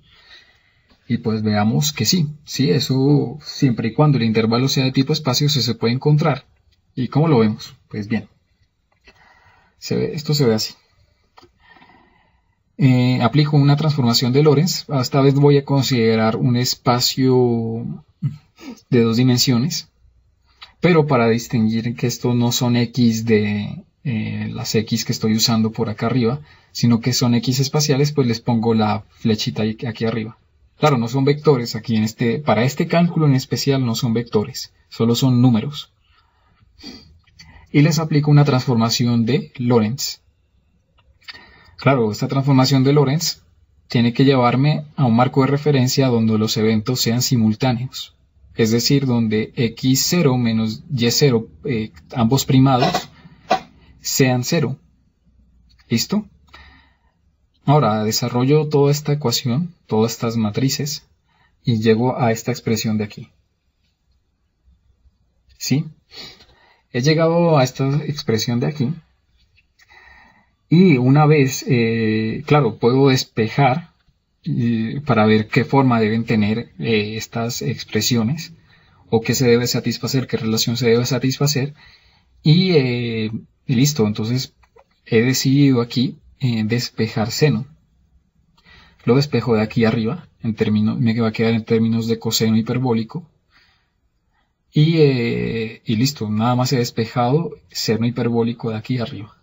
Y pues veamos que sí, eso siempre y cuando el intervalo sea de tipo espacio se puede encontrar. ¿Y cómo lo vemos? Pues bien, esto se ve así. Aplico una transformación de Lorentz. Esta vez voy a considerar un espacio de 2 dimensiones. Pero para distinguir que estos no son x de las x que estoy usando por acá arriba, sino que son x espaciales, pues les pongo la flechita aquí arriba. Claro, no son vectores aquí para este cálculo en especial no son vectores, solo son números. Y les aplico una transformación de Lorentz. Claro, esta transformación de Lorentz tiene que llevarme a un marco de referencia donde los eventos sean simultáneos. Es decir, donde x0 menos y0, ambos primados, sean 0. ¿Listo? Ahora desarrollo toda esta ecuación, todas estas matrices, y llego a esta expresión de aquí. ¿Sí? He llegado a esta expresión de aquí. Y una vez, claro, puedo despejar para ver qué forma deben tener estas expresiones o qué se debe satisfacer, qué relación se debe satisfacer y listo. Entonces he decidido aquí despejar seno. Lo despejo de aquí arriba, me va a quedar en términos de coseno hiperbólico y listo, nada más he despejado seno hiperbólico de aquí arriba.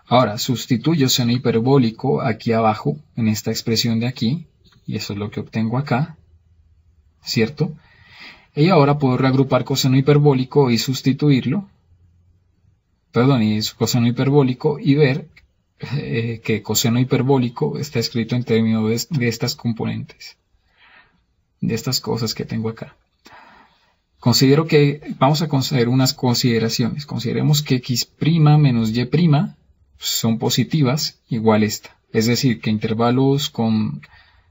Ahora, sustituyo seno hiperbólico aquí abajo, en esta expresión de aquí, y eso es lo que obtengo acá, ¿cierto? Y ahora puedo reagrupar coseno hiperbólico y sustituirlo, y coseno hiperbólico y ver que coseno hiperbólico está escrito en términos de estas componentes, de estas cosas que tengo acá. Considero que, vamos a hacer unas consideraciones, consideremos que x' menos y' son positivas igual esta. Es decir, que intervalos con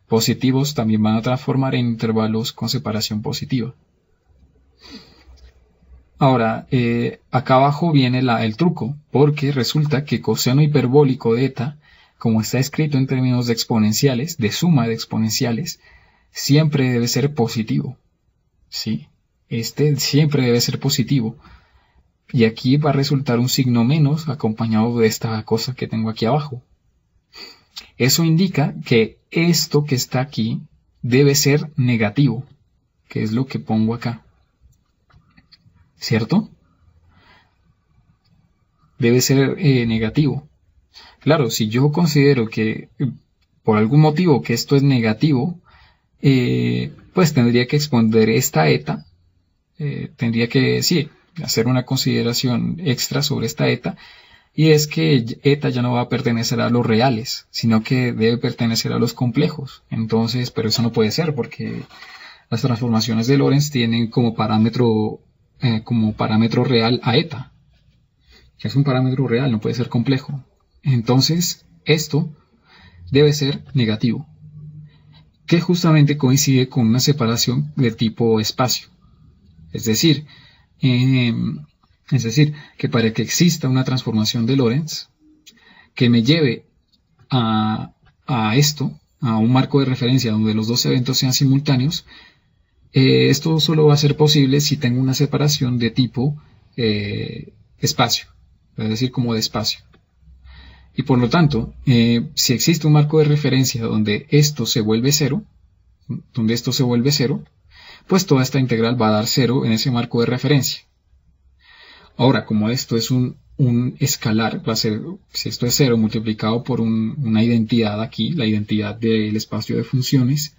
positivos también van a transformar en intervalos con separación positiva. Ahora, acá abajo viene el truco, porque resulta que coseno hiperbólico de eta, como está escrito en términos de exponenciales, de suma de exponenciales, siempre debe ser positivo. ¿Sí? Este siempre debe ser positivo. Y aquí va a resultar un signo menos acompañado de esta cosa que tengo aquí abajo. Eso indica que esto que está aquí debe ser negativo, que es lo que pongo acá. ¿Cierto? Debe ser negativo. Claro, si yo considero que por algún motivo que esto es negativo, pues tendría que exponer esta eta, tendría que, sí, hacer una consideración extra sobre esta eta, y es que eta ya no va a pertenecer a los reales, sino que debe pertenecer a los complejos. Entonces, pero eso no puede ser porque las transformaciones de Lorentz tienen como parámetro real a eta, que es un parámetro real, no puede ser complejo. Entonces, esto debe ser negativo, que justamente coincide con una separación de tipo espacio. Es decir, que para que exista una transformación de Lorentz que me lleve a esto, a un marco de referencia donde los dos eventos sean simultáneos, esto solo va a ser posible si tengo una separación de tipo espacio, es decir, como de espacio. Y por lo tanto, si existe un marco de referencia donde esto se vuelve cero, pues toda esta integral va a dar cero en ese marco de referencia. Ahora, como esto es un escalar, va a ser, si esto es cero multiplicado por una identidad aquí, la identidad del espacio de funciones,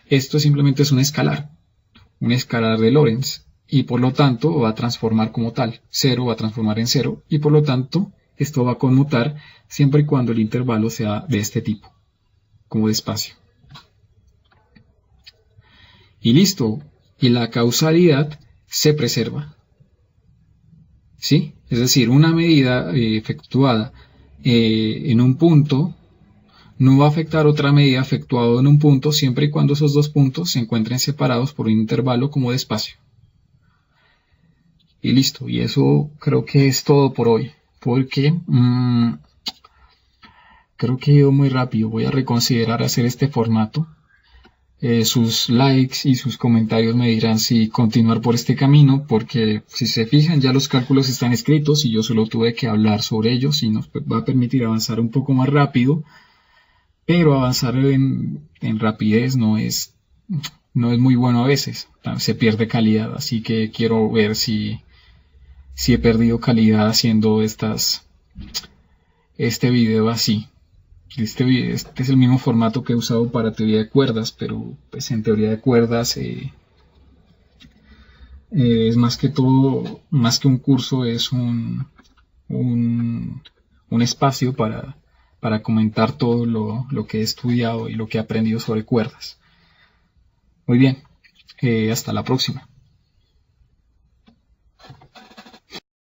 esto simplemente es un escalar de Lorentz, y por lo tanto va a transformar como tal. 0 va a transformar en 0, y por lo tanto esto va a conmutar siempre y cuando el intervalo sea de este tipo, como de espacio. y listo. Y la causalidad se preserva. ¿Sí? Es decir, una medida efectuada en un punto no va a afectar otra medida efectuada en un punto siempre y cuando esos dos puntos se encuentren separados por un intervalo como de espacio. Y listo, y eso creo que es todo por hoy, porque creo que he ido muy rápido. Voy a reconsiderar hacer este formato. Sus likes y sus comentarios me dirán si continuar por este camino, porque si se fijan ya los cálculos están escritos y yo solo tuve que hablar sobre ellos y nos va a permitir avanzar un poco más rápido, pero avanzar en rapidez no es muy bueno a veces, se pierde calidad, así que quiero ver si he perdido calidad haciendo este video así. Este es el mismo formato que he usado para teoría de cuerdas, pero pues en teoría de cuerdas es más que todo, más que un curso, es un espacio para comentar todo lo que he estudiado y lo que he aprendido sobre cuerdas. Muy bien, hasta la próxima.